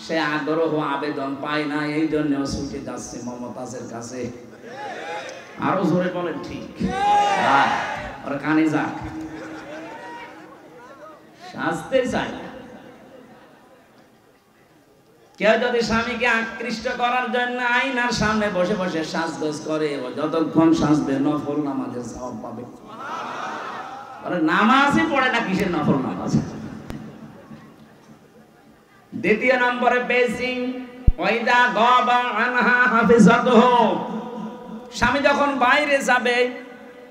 Speaker 2: সে আগ্রহ আবেদন পায় না, এই জন্য ছুটে যাচ্ছে মমতাজের কাছে। আরো জোরে বলেন ঠিক। ওর কানে যাক, সাজতে চায়। কেউ যদি স্বামীকে আকৃষ্ট করার জন্য আয়নার সামনে বসে বসে সাজগোজ করে, ও যতক্ষণ সাজবে নফল নামাজের সওয়াব পাবে। নামাজই পড়ে না, কিসের নফল নামাজ? দ্বিতীয় নম্বরে পেয়েছি ওয়াইদা গাবা আনহা হাফিজাতুহু, স্বামী যখন বাইরে যাবে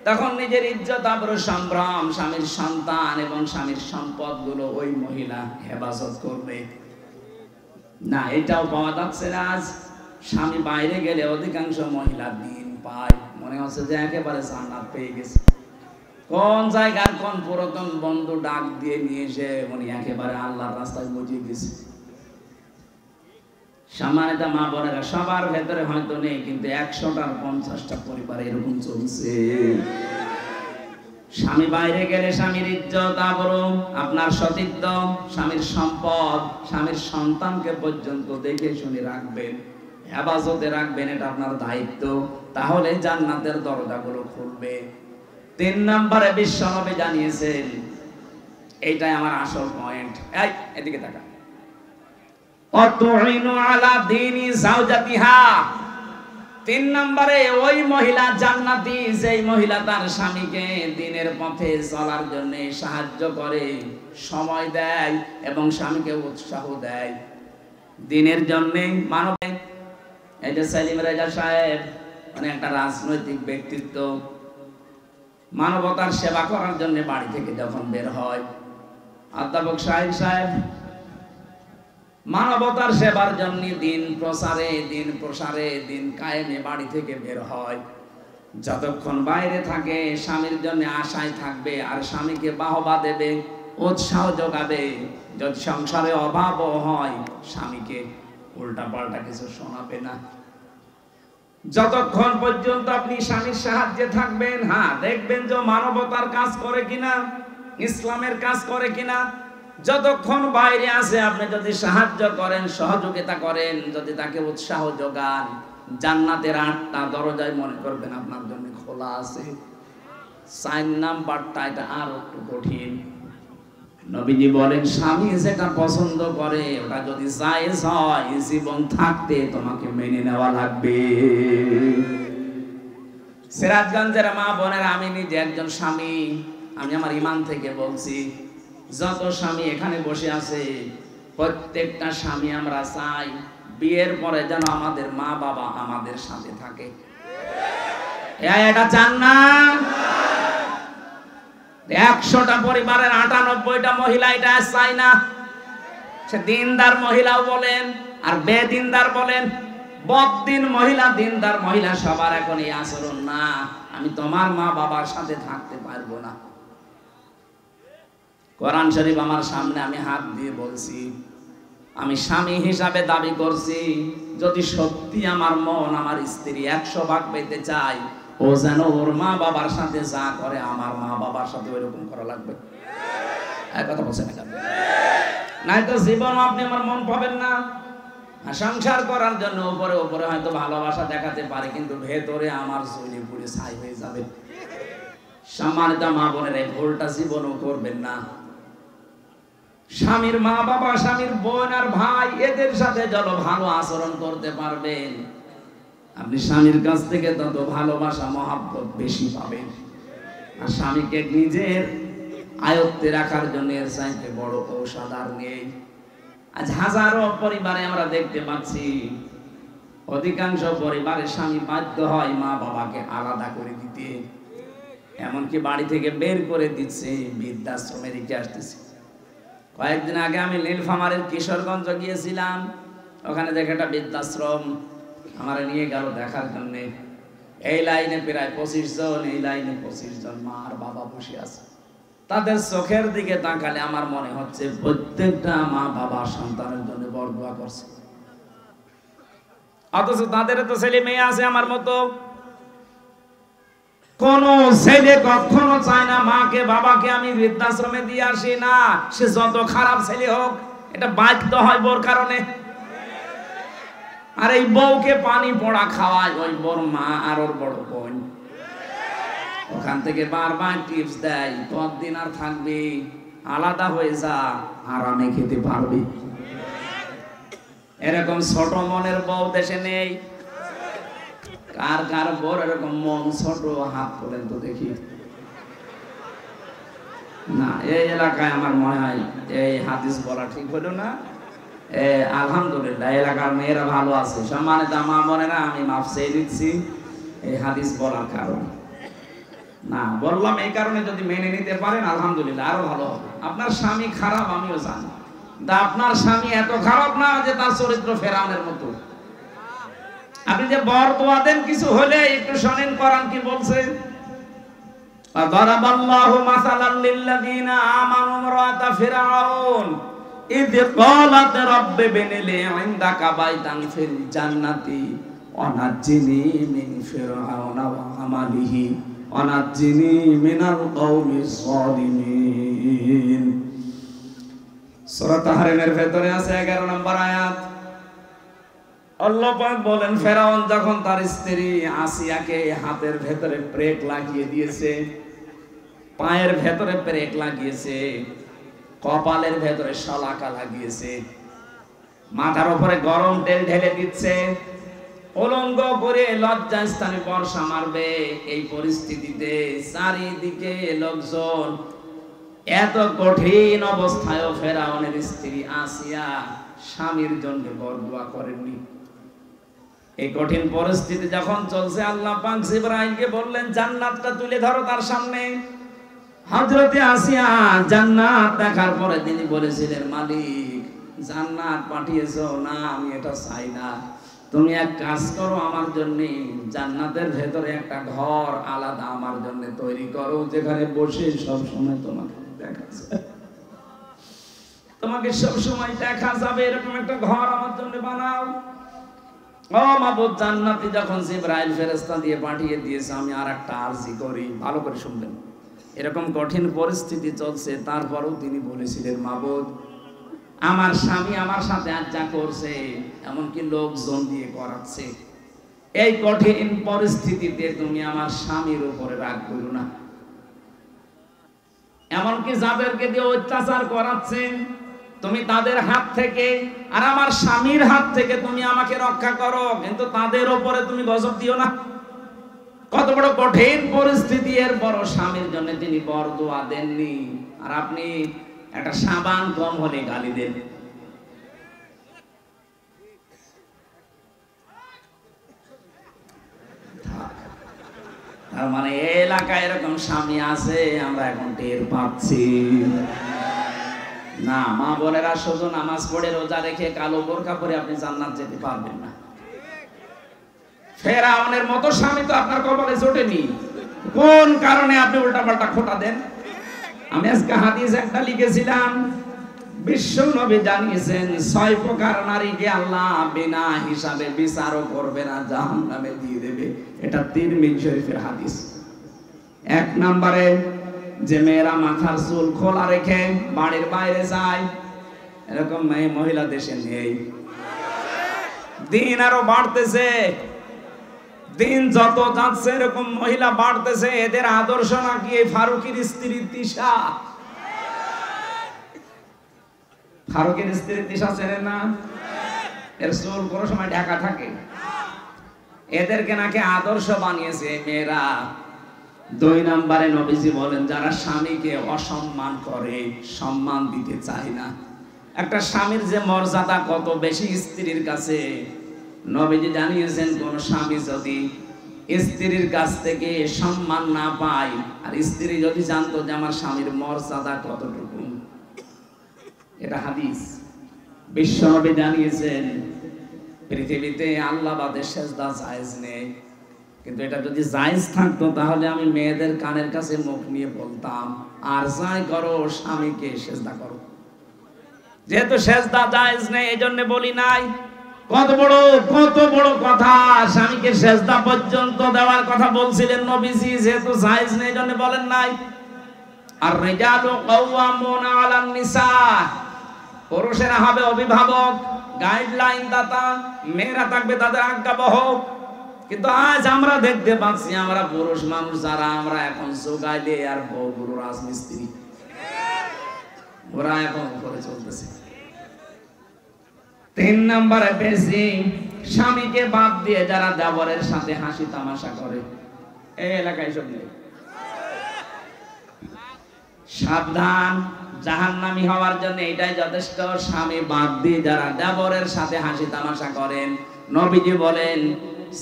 Speaker 2: তখন নিজের ইজ্জত আবরু সম্ভ্রম, স্বামীর সন্তান এবং স্বামীর সম্পদগুলো ওই মহিলা হেফাজত করবে না। এটাও পাওয়া যাচ্ছে না আজ। স্বামী বাইরে গেলে অধিকাংশ মহিলা দিন পায়, মনে হচ্ছে যে একেবারে জান্নাত পেয়ে গেছে। কোন জায়গার কোন পুরাতন বন্ধু ডাক দিয়ে নিয়ে এসে উনি একেবারে আল্লাহর রাস্তায় বুঝিয়ে গেছে। সম্মানিত মা বোনেরা, সবার ভেতরে হয়তো নেই, কিন্তু 100টার 50টা পরিবার এরকম চলছে। স্বামী বাইরে গেলে স্বামীর ইজ্জত আবরু, আপনার সতীত্ব, স্বামীর সম্পদ, স্বামীর সন্তানকে পর্যন্ত দেখে শুনে রাখবেন, হেফাজতে রাখবেন, এটা আপনার দায়িত্ব। তাহলে জান্নাতের দরজাগুলো খুলবে। 3 নম্বরে বিশ্বনবী জানিয়েছেন, এইটাই আমার আসল পয়েন্ট। এই এদিকে তাকা। অতুইনু আলা দীনি যাওজাতিহা, তিন নম্বরে ওই মহিলা জান্নাতি যেই মহিলা তার স্বামীকে দ্বীনের পথে চলার জন্য সাহায্য করে, সময় দেয় এবং স্বামীকে উৎসাহ দেয় দ্বীনের জন্য। মানবে এই যে সেলিম রেজা সাহেব মানে একটা রাজনৈতিক ব্যক্তিত্ব, মানবতার সেবা করার জন্য বাড়ি থেকে যখন বের হয়, অধ্যাপক শাহিন সাহেব মানবতার সেবার জন্য দিন প্রসারে দিন কায়েমে বাড়ি থেকে বের হয়। যতক্ষণ বাইরে থাকে স্বামীর জন্য আশায় থাকবে আর স্বামীকে বাহবা দেবে, উৎসাহ যোগাবে। যদি সংসারে অভাবও হয় স্বামীকে উল্টা পাল্টা কিছু শোনাবে না। যতক্ষণ পর্যন্ত আপনি স্বামীর সাহায্যে থাকবেন, হ্যাঁ দেখবেন যে মানবতার কাজ করে কিনা, ইসলামের কাজ করে কিনা। যতক্ষণ বাইরে আছে আপনি যদি সাহায্য করেন, সহযোগিতা করেন, যদি তাকে উৎসাহ যোগান, জান্নাতের 8টা দরজায় মনে করবেন আপনার জন্য খোলা আছে। 4 নাম্বারটা এটা আর একটু কঠিন। নবীজি বলেন স্বামী যেটা পছন্দ করে ওটা যদি জায়েজ হয় জীবন থাকতে তোমাকে মেনে নেওয়া লাগবে। সিরাজগঞ্জের মা বোনের, আমি নিজে একজন স্বামী, আমি আমার ঈমান থেকে বলছি, যত স্বামী এখানে বসে আছে প্রত্যেকটা স্বামী আমরা চাই বিয়ের পরে যেন আমাদের মা বাবা আমাদের সাথে থাকে। এটা চান না? 100টা পরিবারের 98টা মহিলা এটা চায় না। সে দিনদার মহিলাও বলেন আর বেদিনদার বলেন, বদ্দিন মহিলা দিনদার মহিলা সবার এখন এই আচরণ না, আমি তোমার মা বাবার সাথে থাকতে পারবো না। কোরআন শরীফ আমার সামনে, আমি হাত দিয়ে বলছি, আমি স্বামী হিসাবে দাবি করছি যদি সত্যি আমার মন আমার স্ত্রী 100 ভাগ পেতে চায়, ও যেন ওর মা বাবার সাথে যা করে আমার মা বাবার সাথে ওইরকম করা লাগবে। এক কথা বলছেন না, নাই তো জীবন আপনি আমার মন পাবেন না। সংসার করার জন্য উপরে উপরে হয়তো ভালোবাসা দেখাতে পারে, কিন্তু ভেতরে আমার জলি পুড়ে ছাই হয়ে যাবে। সম্মানিত মা বোনের, এই ভুলটা জীবনও করবেন না। স্বামীর মা বাবা, স্বামীর বোন আর ভাই, এদের সাথে যত ভালো আচরণ করতে পারবেন আপনি স্বামীর কাছ থেকে তত ভালোবাসা মহাব্বত বেশি পাবেন। আর স্বামীকে নিজের আয়ত্তে রাখার জন্য এর চাইতে বড় ঔষধ আর নেই। আজ হাজারো পরিবারে আমরা দেখতে পাচ্ছি অধিকাংশ পরিবারে স্বামী বাধ্য হয় মা বাবাকে আলাদা করে দিতে, এমনকি বাড়ি থেকে বের করে দিচ্ছে, বৃদ্ধাশ্রমে রেখে আসতেছে। কয়েকদিন আগে আমি নীলফামারীর কিশোরগঞ্জ গিয়েছিলাম, ওখানে দেখে একটা বৃদ্ধাশ্রম, আমার নিয়ে গেল দেখার জন্য। এই লাইনে প্রায় 25 জন, এই লাইনে 25 জন মা আর বাবা বসে আছে। তাদের চোখের দিকে তাকালে আমার মনে হচ্ছে প্রত্যেকটা মা বাবা সন্তানের জন্য বরদোয়া করছে, অথচ তাদের তো ছেলে মেয়ে আছে আমার মতো। কোন ছেলে কখনো চায় না মাকে বাবাকে আমি বৃদ্ধাশ্রমে দিয়ে আসি, না সে যত খারাপ ছেলে হোক, এটা বাধ্য হয় বোর কারণে। আর এই বউকে পানি পড়া খাওয়ায় ওই বোর মা আর ওর বড় বোন, ওখান থেকে বারবার টিপস দেয়, ততদিন আর থাকবি, আলাদা হয়ে যা, আরামে খেতে পারবি। এরকম ছোট মনের বউ দেশে নেই। কার কার বড় এরকম মন ছোট, হাত তোলেন তো দেখি। না, এই এলাকায় আমার মনে হয় এই হাদিস বলা ঠিক হলো না। আলহামদুলিল্লাহ এলাকার মেয়েরা ভালো আছে। সম্মানিত মা বোনেরা, আমি মাফ চেয়ে দিচ্ছি এই হাদিস বলার কারণে। না বললাম এই কারণে, যদি মেনে নিতে পারেন আলহামদুলিল্লাহ আরো ভালো হবে। আপনার স্বামী খারাপ আমিও জানি, আপনার স্বামী এত খারাপ না যে তার চরিত্র ফেরাউনের মতো। আপনি যে বরদোয়া দেন কিছু হলে একটু শোনেন কোরআন কি বলছে। দারাবাল্লাহু মাসালান লিল্লাযিনা আমানু ইমরাতা ফিরআউন ইয ক্বালাত রাব্বি ইবনি লি ইনদাকা বাইতান ফিল জান্নাতি ওয়া নাজ্জিনি মিন ফিরআউনা ওয়া আমালিহি ওয়া নাজ্জিনি মিনাল কওমিজ যালিমিন। সূরা তাহরিমের ভেতরে আছে 11 নম্বর আয়াত। আল্লাহ পাক বলেন ফেরাউন যখন তার স্ত্রী আসিয়াকে হাতের ভেতরে ব্রেক লাগিয়ে দিয়েছে, পায়ের ভেতরে ব্রেক লাগিয়েছে, কপালের ভেতরে শলাকা লাগিয়েছে, মাথার উপরে গরম তেল ঢেলে দিচ্ছে, উলঙ্গ করে লজ্জাস্থানে বর্ষা মারবে। এই পরিস্থিতিতে চারিদিকে লোকজন, এত কঠিন অবস্থায়ও ফেরাউনের স্ত্রী আসিয়া স্বামীর জন্য বরদোয়া করেননি। এই কঠিন পরিস্থিতি যখন চলছে, আল্লাহ পাক জিবরাইলকে বললেন জান্নাতটা তুলে ধরো তার সামনে। হযরতে আসিয়া জান্নাত দেখার পরে তিনি বলেছিলেন, মালিক জান্নাত পাঠিয়েছো না, আমি এটা চাই না। তুমি এক কাজ করো, আমার জন্য জান্নাতের ভেতরে একটা ঘর আলাদা আমার জন্য তৈরি করো, যেখানে বসে সব সময় তোমাকে দেখা যাবে, তোমাকে সব সময় দেখা যাবে, এরকম একটা ঘর আমার জন্য বানাও। ও মাবুদ, জান্নাতি যখন জিবরাইল ফেরেশতা দিয়ে পাঠিয়ে দিয়েছে, আমি আর একটা আরজি করি, ভালো করে শুনবেন। এরকম কঠিন পরিস্থিতি চলছে, তারপরেও তিনি বলেছিলেন, মাবুদ আমার স্বামী আমার সাথে আজ যা করছে, এমনকি লোকজন দিয়ে করাচ্ছে, এই কঠিন পরিস্থিতিতে তুমি আমার স্বামীর উপরে রাগ করো না। এমনকি যাদেরকে দিয়ে অত্যাচার করাচ্ছেন, তুমি তাদের হাত থেকে আর আমার স্বামীর হাত থেকে তুমি আমাকে রক্ষা করো, কিন্তু তাদের উপরে তুমি গজব দিও না। কত বড় কঠিন পরিস্থিতি, এর বড় স্বামীর জন্য তিনি বরদোয়া দেননি, আর আপনি একটা সাবান কম হলে গালি দেন। তার মানে এলাকায় এরকম স্বামী আছে, আমরা এখন টের পাচ্ছি না। মা বোনেরা শুধু নামাজ পড়ে রোজা রেখে কালো বোরকা পরে আপনি জান্নাত যেতে পারবেন না। ফেরাউনের মতো স্বামী তো আপনার কপালে জোটেনি। কোন কারণে আপনি উল্টাপাল্টা খোঁটা দেন? আমি আজকে হাদিস একটা লিখেছিলাম, বিশ্ব নবী জানিয়েছেন 6 প্রকার নারীকে আল্লাহ বিনা হিসাবে বিচারও করবে না, জাহান্নামে দিয়ে দেবে। এটা তিরমিজি শরীফের হাদিস। 1 নম্বরে যে মেয়েরা মাথার চুল খোলা রেখে বাড়ির বাইরে যায়, এরকম মেয়ে মহিলা দেশে নেই। দিন আরো বাড়তেছে, দিন যত যাচ্ছে এরকম মহিলা বাড়তেছে। এদের আদর্শ নাকি এই ফারুকের স্ত্রী তিশা। ফারুকের স্ত্রী তিশা চেনেন না? এর চুল কোন সময় ঢাকা থাকে। এদেরকে নাকি আদর্শ বানিয়েছে মেয়েরা। 2 নম্বরে নবীজি বলেন, যারা স্বামীকে অসম্মান করে, সম্মান দিতে চায় না। একটা স্বামীর যে মর্যাদা কত বেশি স্ত্রীর কাছে, নবীজি জানিয়েছেন কোন স্বামী যদি স্ত্রীর কাছ থেকে সম্মান না পায়, আর স্ত্রী যদি জানতো যে আমার স্বামীর মর্যাদা কতটুকু, এটা হাদিস। বিশ্বনবী জানিয়েছেন পৃথিবীতে আল্লাহ বাদে সেজদা জায়েজ নেই, কিন্তু এটা যদি জায়েজ থাকতো তাহলে আমি মেয়েদের কানের কাছে মুখ নিয়ে বলতাম, আর যাই করো স্বামীকে সেজদা করো। যেহেতু সেজদা জায়েজ নেই, এই জন্য বলি নাই। কত বড় কথা, স্বামীকে সেজদা পর্যন্ত দেওয়ার কথা বলছিলেন নবীজি, যেহেতু জায়েজ নেই এই জন্য বলেন নাই। আর রিজালু কাওয়ামুনা আলান নিসা, পুরুষেরা হবে অভিভাবক, গাইডলাইন দাতা, মেয়েরা থাকবে তাদের আজ্ঞাবহক। কিন্তু আজ আমরা দেখতে পাচ্ছি, আমরা পুরুষ মানুষ যারা, আমরা এখন যোগাইলে আর বড় রাজমিস্ত্রি, ওরা এখন করে চলতেছে। 3 নম্বরে বেশি স্বামীকে বাদ দিয়ে যারা দেবরের সাথে হাসি তামাশা করে, এই এলাকায় সব নেই। সাবধান, জাহান্নামী হওয়ার জন্য এটাই যথেষ্ট। স্বামী বাদ দিয়ে যারা দেবরের সাথে হাসি তামাশা করেন, নবীজি বলেন,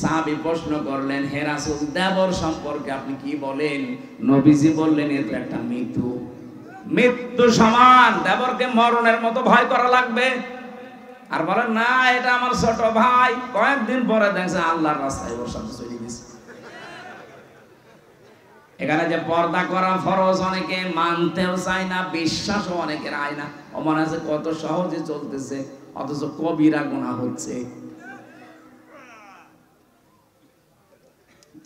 Speaker 2: সাহাবী প্রশ্ন করলেন, হে রাসূল দেবর সম্পর্কে আপনি কি বলেন? নবীজি বললেন, এ তো একটা মৃত্যু সমান, দেবরকে মরণের মতো ভয় করা লাগবে। আর বলেন না এটা আমার ছোট ভাই, কয়েকদিন পরে দেখছে আল্লাহর রাস্তায় ওর সাথে চলে গেছে। এখানে যে পর্দা করা ফরজ অনেকে মানতেও চায় না, বিশ্বাসও অনেকের আয় না। ও মনে আছে কত সহজে চলতেছে, অথচ কবিরা গুনাহ হচ্ছে।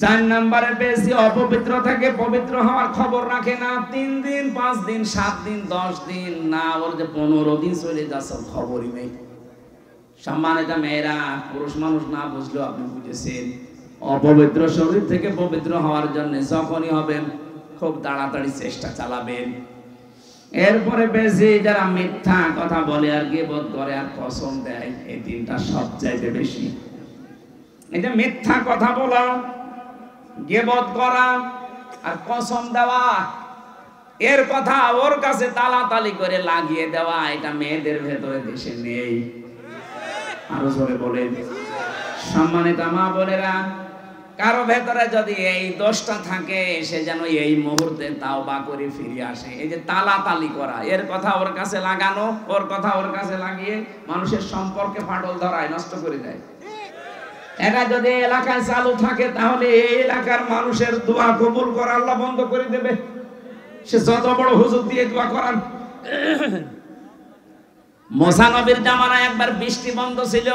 Speaker 2: 4 নম্বরে বেশি অপবিত্র থাকে, পবিত্র হওয়ার খবর রাখে না। 3 দিন 5 দিন 7 দিন 10 দিন না, ওর যে 15 দিন চলে যাচ্ছে খবরই নেই। সম্মানিত মেয়েরা, পুরুষ মানুষ না বুঝলেও আপনি বুঝেছেন, অপবিত্র শরীর থেকে পবিত্র হওয়ার জন্য যখনই হবেন খুব তাড়াতাড়ি চেষ্টা চালাবেন। এরপরে বেশি যারা মিথ্যা কথা বলে আর গীবত করে আর কসম দেয়, এই 3টা সবচাইতে বেশি। এই যে মিথ্যা কথা বলা, গীবত করা আর কসম দেওয়া, এর কথা ওর কাছে তালাতালি করে লাগিয়ে দেওয়া, এটা মেয়েদের ভেতরে দেশে নেই। আরো জোরে বলেন। সম্মানিত মা বোনেরা, কারো ভেতরে যদি এই দোষটা থাকে, সে যেন এই মুহূর্তে তাওবা করে ফিরে আসে। এই যে তালাতালি করা, এর কথা ওর কাছে লাগানো, ওর কথা ওর কাছে লাগিয়ে মানুষের সম্পর্কে ফাটল ধরায়, নষ্ট করে দেয়। এটা যদি এলাকায় চালু থাকে, তাহলে এই এলাকার মানুষের দোয়া কবুল করা আল্লাহ বন্ধ করে দেবে। সে যত বড় হুজুর দিয়ে দোয়া করান। মুসা নবীর জামানায় একবার বৃষ্টি বন্ধ ছিল,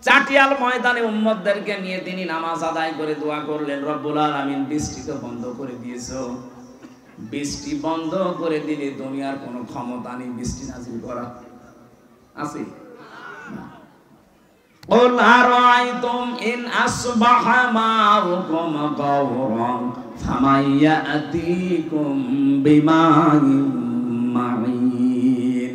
Speaker 2: চাটিয়াল ময়দানে উম্মতদেরকে নিয়ে তিনি নামাজ আদায় করে দোয়া করলেন, রব্বুল আলামিন বৃষ্টি তো বন্ধ করে দিয়েছো, বৃষ্টি বন্ধ করে দিলে তুমি আর কোনো ক্ষমতা নেই বৃষ্টি নাযিল করা আছে? قل أرأيتم إن أصبح ماؤكم غورا فمن يأتيكم بماء معين।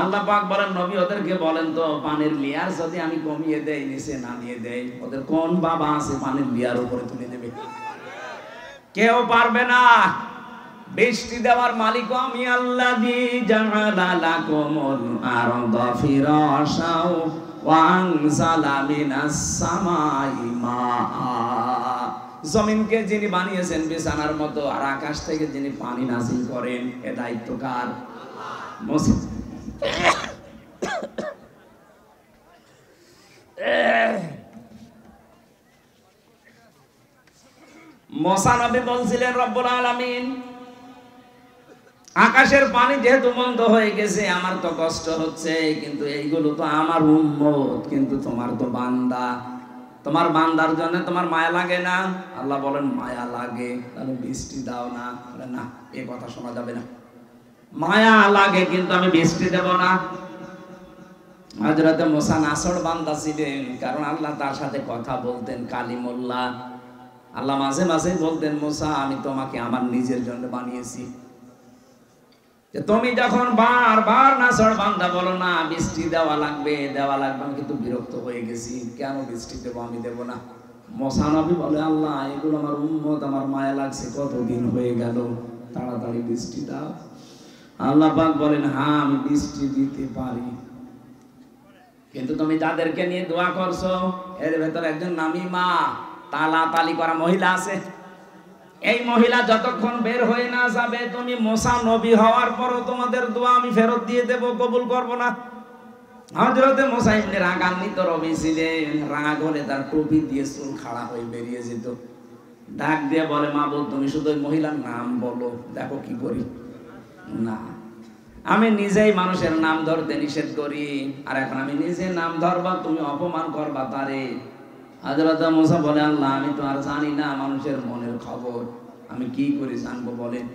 Speaker 2: আল্লাহ পাক বলেন, নবী ওদেরকে বলেন তো, পানির লেয়ার যদি আমি কমিয়ে দেই, নিচে নামিয়ে দেই, ওদের কোন বাবা আছে পানির লেয়ার উপরে তুলে দেবে? কেউ পারবে না। বৃষ্টি দেওয়ার মালিক আমি আল্লাযী জাআলা লাকুমুল আরদা ফিরাশাও ওয়া আনজালা মিনাস সামাই মাআ। জমিনকে যিনি বানিয়েছেন বিছানার মতো, আর আকাশ থেকে যিনি পানি নাযিল করেন, এ দায়িত্ব কার? আল্লাহ। মুসা নবী বলছিলেন, রব্বুল আলামিন, আকাশের পানি যেহেতু বন্ধ হয়ে গেছে, আমার তো কষ্ট হচ্ছে, কিন্তু এইগুলো তো আমার উম্মত, কিন্তু তোমার তো বান্দা, তোমার বান্দার জন্য তোমার মায়া লাগে না? আল্লাহ বলেন, মায়া লাগে, তাহলে বৃষ্টি দাও না। বলে না, এ কথা শোনা যাবে না, মায়া লাগে কিন্তু আমি বৃষ্টি দেব না। হযরত মুসা নাছড় বান্দা ছিলেন, কারণ আল্লাহ তার সাথে কথা বলতেন কালিমুল্লাহ। আল্লাহ মাঝে মাঝে বলতেন, মুসা আমি তোমাকে আমার নিজের জন্য বানিয়েছি। যে তুমি যখন বারবার নাছড় বান্দা বলো না বৃষ্টি দেওয়া লাগবে, আমি কিন্তু বিরক্ত হয়ে গেছি, কেন বৃষ্টি দেবো? আমি দেব না। মুসা নবী বলে, আল্লাহ এগুলো আমার উম্মত, আমার মায়া লাগছে, কতদিন হয়ে গেল, তাড়াতাড়ি বৃষ্টি দাও। আল্লাহ পাক বলেন, হ্যাঁ আমি বৃষ্টি দিতে পারি, কিন্তু তুমি যাদেরকে নিয়ে দোয়া করছো, এর ভেতরে একজন নামিমা, তালাতালি করা মহিলা আছে। এই মহিলা যতক্ষণ বের হয়ে না যাবে, তুমি মুসা নবী হওয়ার পরও তোমাদের দোয়া আমি ফেরত দিয়ে দেব, কবুল করব না। হযরত মুসা ইবনে রাগান্বিত রবি ছিলেন, রাগ হলে তার টুপি দিয়ে চুল খাড়া হয়ে বেরিয়ে যেত। ডাক দিয়ে বলে, মাবুদ তুমি শুধু ওই মহিলার নাম বলো, দেখো কি করি। না, আমি নিজেই মানুষের নাম ধরতে নিষেধ করি, আর এখন আমি নিজে নাম ধরবা, তুমি অপমান করবা তারে। হযরত মুসা বলে, আল্লাহ আমি তো আর জানি না মানুষের মনের খবর, আমি কি করে জানবো বলেন?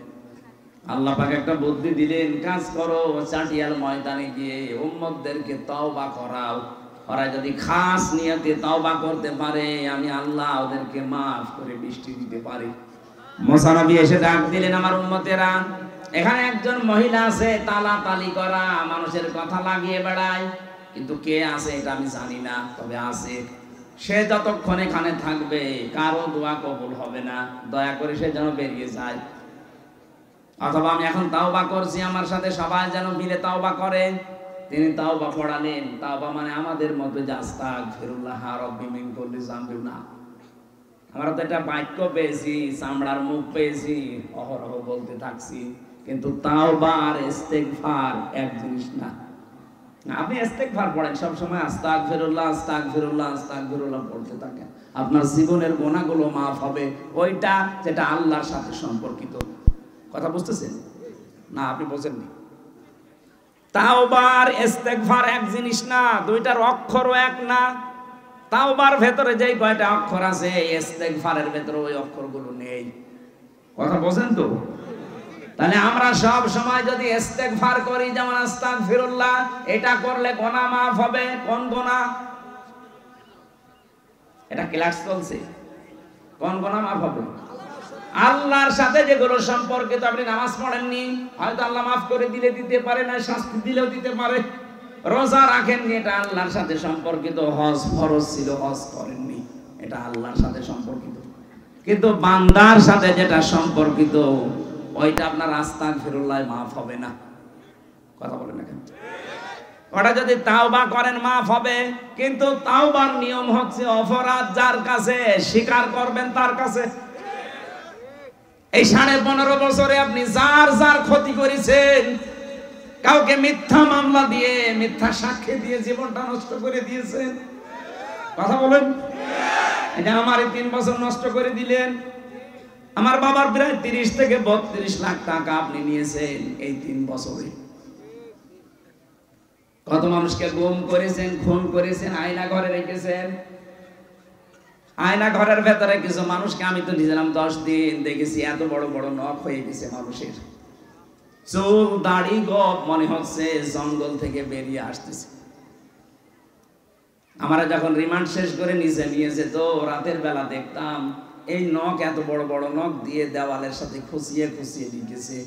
Speaker 2: আল্লাহ পাক একটা বুদ্ধি দিলেন, কাজ করো, চাটিয়াল ময়দানে গিয়ে উম্মতদেরকে তওবা করাও, ওরা যদি খাস নিয়তে তওবা করতে পারে, আমি আল্লাহ ওদেরকে মাফ করে বৃষ্টি দিতে পারি। মুসা নবী এসে ডাক দিলেন, আমার উম্মতেরা, এখানে একজন মহিলা আছে, তালাতালি করা, মানুষের কথা লাগিয়ে বেড়ায়, কিন্তু কে আছে এটা আমি জানি না, তবে আছে। সে যতক্ষণ এখানে থাকবে কারো দোয়া কবুল হবে না, দয়া করে সে যেন বেরিয়ে যায়। অথবা আমি এখন তাওবা করছি, আমার সাথে সবাই যেন মিলে তাওবা করে। তিনি তাওবা পড়ালেন। তাওবা মানে আমাদের মধ্যে যে আস্তাগফিরুল্লাহ রাব্বি মিন কুল্লি যামবিন না, আমরা তো এটা বাক্য পেয়েছি, চামড়ার মুখ পেয়েছি, অহরহ বলতে থাকছি, কিন্তু তাওবা আর ইস্তেগফার এক জিনিস না। আপনি ইস্তেগফার পড়েন সব সময়, আস্তাগফিরুল্লাহ আস্তাগফিরুল্লাহ আস্তাগফিরুল্লাহ পড়তে থাকেন, আপনার জীবনের গুনাহগুলো মাফ হবে। ওইটা যেটা আল্লাহর সাথে সম্পর্কিত। কথা বুঝতেছেন না? আপনি বোঝেননি। তাওবা আর ইস্তেগফার এক জিনিস না, দুইটার অক্ষরও এক না। তাওবার ভেতরে যেই কয়টা অক্ষর আছে, ইস্তেগফারের ভেতরে ওই অক্ষরগুলো নেই। কথা বোঝেন তো? তাহলে আমরা সব সময় যদি ইস্তেগফার করি, যেমন আস্তাগফিরুল্লাহ, এটা করলে গুনাহ মাফ হবে। কোন গুনাহ? এটা ক্লাস চলছে। কোন গুনাহ মাফ হবে? আল্লাহর সাথে যেগুলো সম্পর্কিত। আপনি নামাজ পড়েননি, হয়তো আল্লাহ মাফ করে দিলে দিতে পারে, না শাস্তি দিলেও দিতে পারে। রোজা রাখেননি, এটা আল্লাহর সাথে সম্পর্কিত। হজ ফরজ ছিল, হজ করেননি, এটা আল্লাহর সাথে সম্পর্কিত। কিন্তু বান্দার সাথে যেটা সম্পর্কিত ওইটা আপনার আস্তাগফিরুল্লাহ মাফ হবে না। কথা বলেন না কেন? ওটা যদি তাওবা করেন মাফ হবে, কিন্তু তাওবার নিয়ম হচ্ছে অপরাধ যার কাছে স্বীকার করবেন তার কাছে। এই 15.5 বছরে আপনি যার যার ক্ষতি করেছেন, কাউকে মিথ্যা মামলা দিয়ে মিথ্যা সাক্ষী দিয়ে জীবনটা নষ্ট করে দিয়েছেন। কথা বলেন। এটা আমারই 3 বছর নষ্ট করে দিলেন। আমার বাবার প্রায় 30 থেকে 32 লাখ টাকা আপনি নিয়েছেন এই 3 বছরে। কত মানুষকে গুম করেছেন, খুন করেছেন, আয়না ঘরে রেখেছেন। আয়না ঘরের ভেতরে কিছু মানুষকে আমি তো নিজেরাম 10 দিন দেখেছি, এত বড় বড় নখ হয়ে গেছে মানুষের, চুল দাড়ি গপ মনে হচ্ছে জঙ্গল থেকে বেরিয়ে আসতেছে। আমরা যখন রিমান্ড শেষ করে নিচে নিয়ে যেত, রাতের বেলা দেখতাম এই নখ, এত বড় বড় নখ দিয়ে দেওয়ালের সাথে খুশিয়ে খুশিয়ে লিখেছে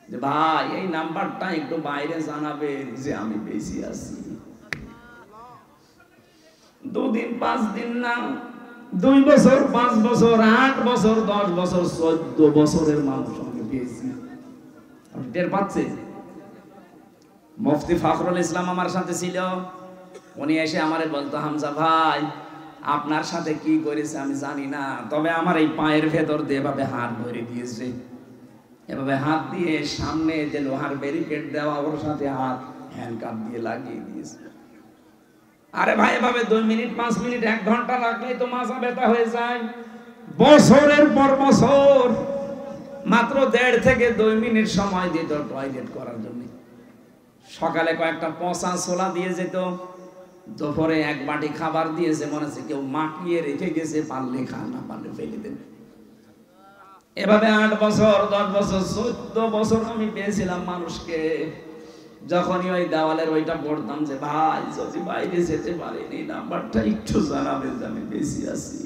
Speaker 2: যে ভাই এই নাম্বারটা একটু বাইরে জানাবেন যে আমি বেশি আছি। 2 দিন 5 দিন না, 2 বছর 5 বছর 8 বছর 10 বছর 14 বছরের মানুষ আমি পেয়েছি। টের পাচ্ছে? মুফতি ফখরুল ইসলাম আমার সাথে ছিল। উনি এসে আমারে বলতো, হামজা ভাই আপনার সাথে কি করেছে আমি জানি না, তবে আমার এই পায়ের ভেতর দিয়ে এভাবে হাত ধরে দিয়েছে, এভাবে হাত দিয়ে সামনে যে লোহার ব্যারিকেড দেওয়া ওর সাথে হাত হ্যান্ডকাপ দিয়ে লাগিয়ে দিয়েছে। আরে ভাই এভাবে 2 মিনিট 5 মিনিট 1 ঘন্টা লাগলেই তো মাথা ব্যথা হয়ে যায়। বছরের পর বছর মাত্র 1.5 থেকে 2 মিনিট সময় দিত টয়লেট করার জন্য। সকালে কয়েকটা পচা ছোলা দিয়ে যেত, দুপুরে 1 বাটি খাবার দিয়েছে, মনে হচ্ছে কেউ মাখিয়ে রেখে গেছে, পারলে খান না পারলে ফেলে দেন। এভাবে 8 বছর 10 বছর 14 বছর আমি পেয়েছিলাম মানুষকে। যখনই ওই দেওয়ালের ওইটা পড়তাম যে ভাই যদি বাইরে যেতে পারিনি, নাম্বারটা একটু জানাবেন যে আমি বেশি আছি।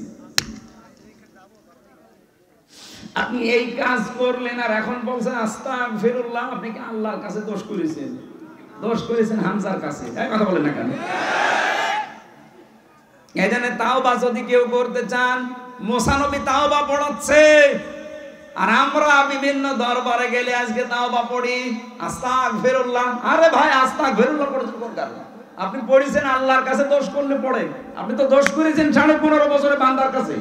Speaker 2: আপনি এই কাজ করলেন আর এখন বলছেন আস্তাগফিরুল্লাহ। আপনি কি আল্লাহর কাছে দোষ করেছেন? দোষ করেছেন হামজার কাছে। এই কথা বলেন না কেন? এজন্য তাওবা যদি কেউ করতে চান, মুসা নবী তাওবা পড়াচ্ছে, আর আমরা বিভিন্ন দরবারে গেলে আজকে তাওবা পড়ি আস্তাগফিরুল্লাহ। আরে ভাই আস্তাগফিরুল্লাহ পড়ছেন কোন কারণে? আপনি পড়েছেন আল্লাহর কাছে, দোষ করলে পড়ে। আপনি তো দোষ করেছেন 15.5 বছরে বান্দার কাছে।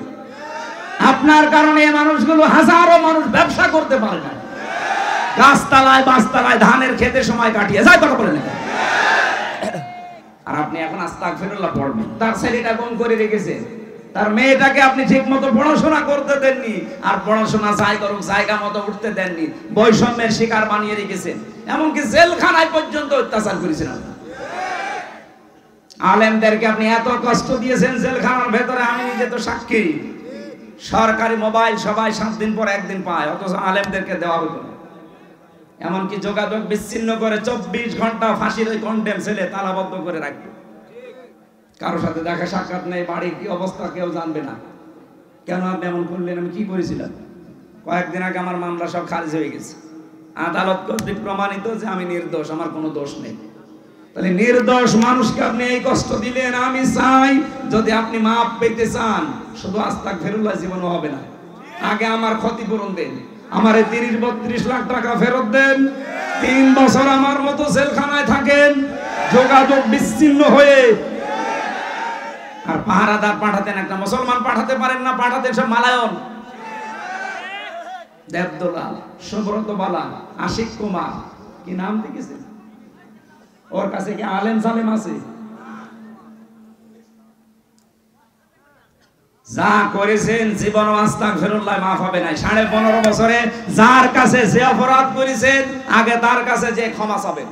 Speaker 2: আপনার কারণে এই মানুষগুলো, হাজারো মানুষ ব্যবসা করতে পারে না, গাছতলায় বাসতলায় ধানের খেতে সময় কাটিয়ে যায়। কথা বলেন না? আর আপনি এখন আস্তাগফিরুল্লাহ পড়বেন। তার ছেলেটা গুম করে রেখেছেন, তার মেয়েটাকে আপনি ঠিক মতো পড়াশোনা করতে দেননি, আর পড়াশোনা যাই করুক জায়গা মতো উঠতে দেননি, বৈষম্যের শিকার বানিয়ে রেখেছেন, এমনকি জেলখানায় পর্যন্ত অত্যাচার করেছেন। আলেমদেরকে আপনি এত কষ্ট দিয়েছেন জেলখানার ভেতরে, আমি নিজে তো সাক্ষী। সরকারি মোবাইল সবাই 7 দিন পর 1 দিন পায়, অথচ আলেমদেরকে দেওয়া হতো না। এমনকি যোগাযোগ বিচ্ছিন্ন করে 24 ঘন্টা ফাঁসির ওই কন্ডেম ছেলে তালাবদ্ধ করে রাখতো। কারোর সাথে দেখা সাক্ষাৎ নেই, বাড়ির কি অবস্থা কেউ জানবে না। কেন আপনি এমন করলেন? আমি কি করেছিলাম? কয়েকদিন আগে আমার মামলা সব খারিজ হয়ে গেছে, আদালত কর্তৃক প্রমাণিত যে আমি নির্দোষ, আমার কোনো দোষ নেই। তাহলে নির্দোষ মানুষকে আপনি এই কষ্ট দিলেন। আমি চাই যদি আপনি মাপ পেতে চান, শুধু আস্তাগফিরুল্লাহ জীবনও হবে না, আগে আমার ক্ষতিপূরণ দেন, আমার 30-32 লাখ টাকা ফেরত দেন, 3 বছর আমার মতো জেলখানায় থাকেন যোগাযোগ বিচ্ছিন্ন হয়ে। আর পাহারাদার পাঠাতেন, একটা মুসলমান পাঠাতে পারেন না, পাঠাতেন সব মালায়ন, দেবদোলাল, সুব্রত বালা, আশিক কুমার, কি নাম দেখেছেন? ওর কাছে কি আলেম সালেম আছে? যা করেছেন জীবন আস্তাগফিরুল্লাহ মাফ হবে না। 15.5 বছরে যার কাছে যে অপরাধ করেছেন, আগে তার কাছে যে ক্ষমা চাবেন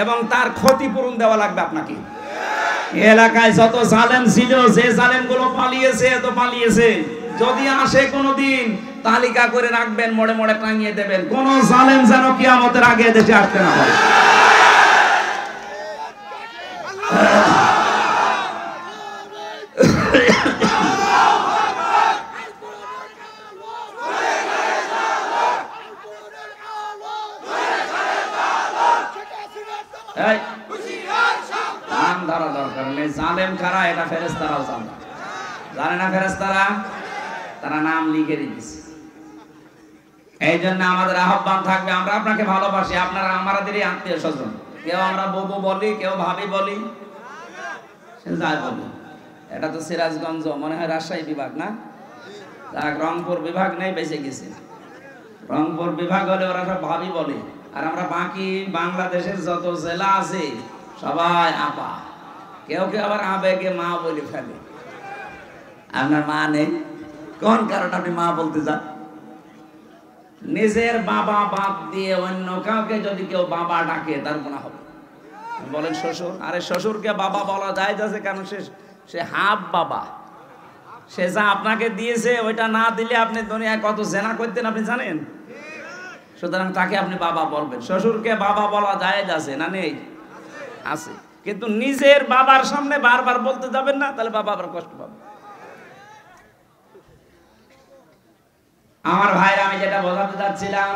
Speaker 2: এবং তার ক্ষতিপূরণ দেওয়া লাগবে আপনাকে। এলাকায় যত জালেম ছিল, যে জালেম গুলো পালিয়েছে, এত পালিয়েছে, যদি আসে কোনদিন তালিকা করে রাখবেন, মোড়ে মোড়ে টাঙিয়ে দেবেন, কোন জালেম যেন কিয়ামতের আগে দেশে আসতে না পারে। নাম ধরা দরকার নেই। জালেম কারা এটা ফেরেশতারাও জানে, জানে না ফেরেশতারা? তারা নাম লিখে দিয়েছে। এই জন্য আমাদের আহ্বান থাকবে, আমরা আপনাকে ভালোবাসি, আপনারা আমাদেরই আত্মীয় স্বজন। কেউ আমরা ববু বলি, কেউ ভাবি বলি, সে যাই বলি। এটা তো সিরাজগঞ্জ, মনে হয় রাজশাহী বিভাগ না? রংপুর বিভাগ নেই, বেঁচে গেছে। রংপুর বিভাগ হলে ওরা সব ভাবি বলে, আর আমরা বাকি বাংলাদেশের যত জেলা আছে সবাই আপা। কেউ কেউ আবার আবেগে মা বলে ফেলে। আপনার মা নেই, কোন কারণে আপনি মা বলতে যান? নিজের বাবা বাদ দিয়ে অন্য কাউকে যদি কেউ বাবা ডাকে তার গুনাহ হবে। বলেন শ্বশুর, আরে শ্বশুরকে বাবা বলা যায় যাচ্ছে কেন? সে হাফ বাবা, সে যা আপনাকে দিয়েছে ওইটা না দিলে আপনি দুনিয়ায় কত জেনা করতেন আপনি জানেন? সুতরাং তাকে আপনি বাবা বলবেন। শ্বশুরকে বাবা বলা যায় আছে না? নেই, আছে। কিন্তু নিজের বাবার সামনে বারবার বলতে যাবেন না, তাহলে বাবা আবার কষ্ট পাবে। আমার ভাইরা, আমি যেটা বোঝাতে চাচ্ছিলাম,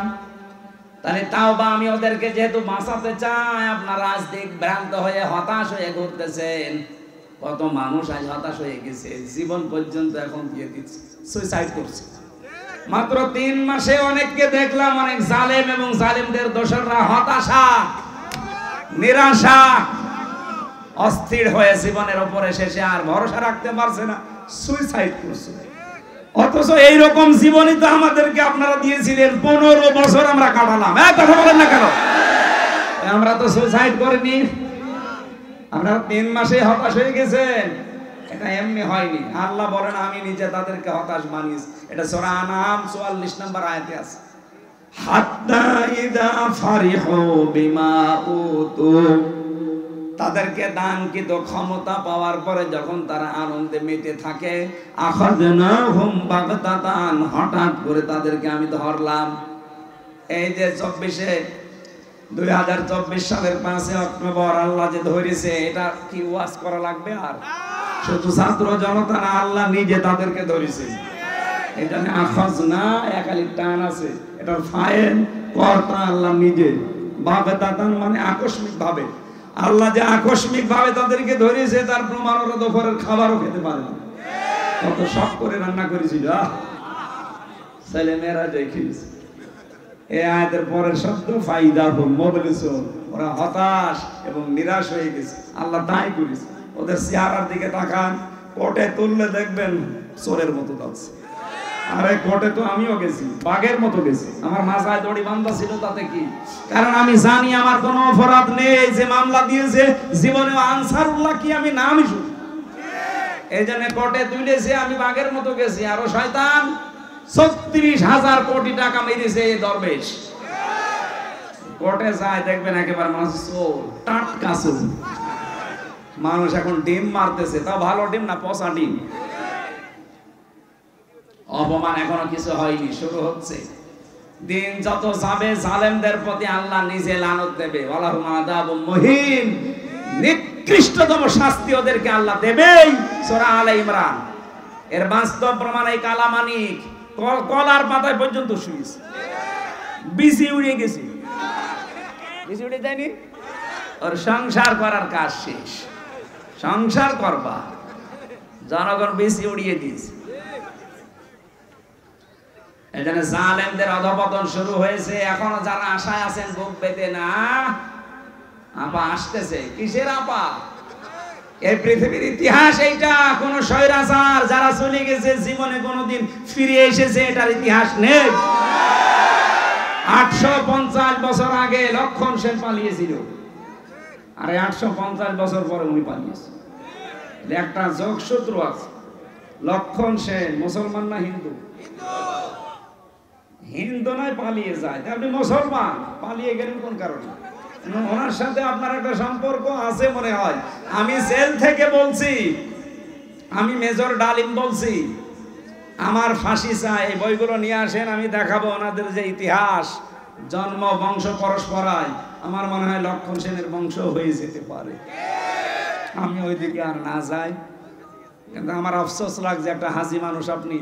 Speaker 2: তাহলে তাও বা আমি ওদেরকে যেহেতু বাঁচাতে চাই, আপনারা রাজদিক ভ্রান্ত হয়ে হতাশ হয়ে ঘুরতেছেন। কত মানুষ আজ হতাশ হয়ে গেছে, জীবন পর্যন্ত এখন দিয়ে দিচ্ছে, সুইসাইড করছে। মাত্র 3 মাসে অনেককে দেখলাম, অনেক জালেম এবং জালেমদের দোসররা হতাশা, নিরাশা, অস্থির হয়ে জীবনের উপরে শেষে আর ভরসা রাখতে পারছে না, সুইসাইড করছে। অথচ এইরকম জীবনই তো আমাদেরকে আপনারা দিয়েছিলেন। 15 বছর আমরা কাটালাম। কথা বলেন না কেন? আমরা তো সুইসাইড করিনি। আপনারা 3 মাসে হতাশ হয়ে গেছেন, এটা এমনি হয়নি। আল্লাহ বলেন আমি নিজে তাদেরকে হতাশ বানিয়েছি। এটা সূরা আনাম 44 নম্বর আয়াতে আছে। হাত্তা ইদা ফারিহু বিমা উতু, তাদেরকে দানকৃত ক্ষমতা পাওয়ার পরে যখন তারা আনন্দে মেতে থাকে, আখাযনাহুম বাগতাতান, হঠাৎ করে তাদেরকে আমি ধরলাম। এই যে 2024 সালের 5 অক্টোবর আল্লাহ যে ধরেছে, এটা কি ওয়াজ করা লাগবে? আর শুধু ছাত্র জনতা না, আল্লাহ নিজে তাদেরকে ধরেছে। এটা আখাযনা একালিক টান আছে, এটার ফাইল কর্তা আল্লাহ নিজে। বাগতাতান মানে আকস্মিক ভাবে। আল্লাহ যে আকস্মিক ভাবে তাদেরকে ধরেছে তার প্রমাণ ওরা দুপুরের খাবারও খেতে পারে না। কত শখ করে রান্না করেছিল, ছেলে মেয়েরা দেখিস। এই আয়াতের পরের শব্দ ফাইদা হুম মুবলিসুন, ওরা হতাশ এবং নিরাশ হয়ে গেছে। আল্লাহ তাই করেছে। ওদের চেহারার দিকে তাকান, কোটে তুললে দেখবেন চোরের মতো যাচ্ছে। আরে কোটে তো আমিও গেছি, বাঘের মতো গেছি। আমার মাথায় দড়ি বাঁধা ছিল, তাতে কি? কারণ আমি জানি আমার কোনো অপরাধ নেই। যে মামলা দিয়েছে জীবনে আনসারুল্লাহ কি আমি নামই শুনি। এই জন্য কোটে তুলেছে, আমি বাঘের মতো গেছি। আরো শয়তান 36,000 কোটি টাকা মেরেছে এই দরবেশ। কোটে যায় দেখবেন একেবারে মানুষ চোর, টাটকা চোর। মানুষ এখন ডিম মারতেছে, তাও ভালো ডিম না, পচা ডিম। অপমান এখনো কিছু হয়নি, শুরু হচ্ছে। দিন যত যাবে জালেমদের প্রতি আল্লাহ নিজে লানত দেবে। ওয়ালাহুম আযাবুম মুহিন, নিকৃষ্টতম শাস্তি ওদেরকে আল্লাহ দেবেই। সূরা আলে ইমরান। এর বাস্তব প্রমাণ এই কালামানিক কলার পাতায় পর্যন্ত শুয়েছে, বিসি উড়ে গেছে। বিসি উড়ে যায়নি, ওর সংসার করার কাজ শেষ। সংসার করবা, জনগণ বিসি উড়িয়ে দিয়েছে। এখানে জালেমদের অধপতন শুরু হয়েছে। এখনো যারা আশায় আছেন বুক পেতে না, আপা আসতেছে। কিসের আপা? এই পৃথিবীর ইতিহাস এইটা। কোন স্বৈরাচার যারা চলে গেছে জীবনে কোনোদিন ফিরে এসেছে এটার ইতিহাস নেই। 850 বছর আগে লক্ষণ সেন পালিয়েছিল, আর 850 বছর পরে উনি পালিয়েছে। একটা যোগসূত্র আছে। লক্ষণ সেন মুসলমান না হিন্দু? হিন্দু নয়, পালিয়ে যায়। আপনি মুসলমান, পালিয়ে গেলেন কোন কারণে? ওনার সাথে আপনার একটা সম্পর্ক আছে মনে হয়। আমি জেল থেকে বলছি, আমি মেজর ডালিম বলছি, আমার ফাঁসি চাই। এই বইগুলো নিয়ে আসেন, আমি দেখাবো ওনাদের যে ইতিহাস, জন্ম বংশ পরস্পরায়। আমার মনে হয় লক্ষণ সেনের বংশ হয়ে যেতে পারে। আমি ওইদিকে আর না যাই, কিন্তু আমার আফসোস লাগছে একটা হাজি মানুষ আপনি।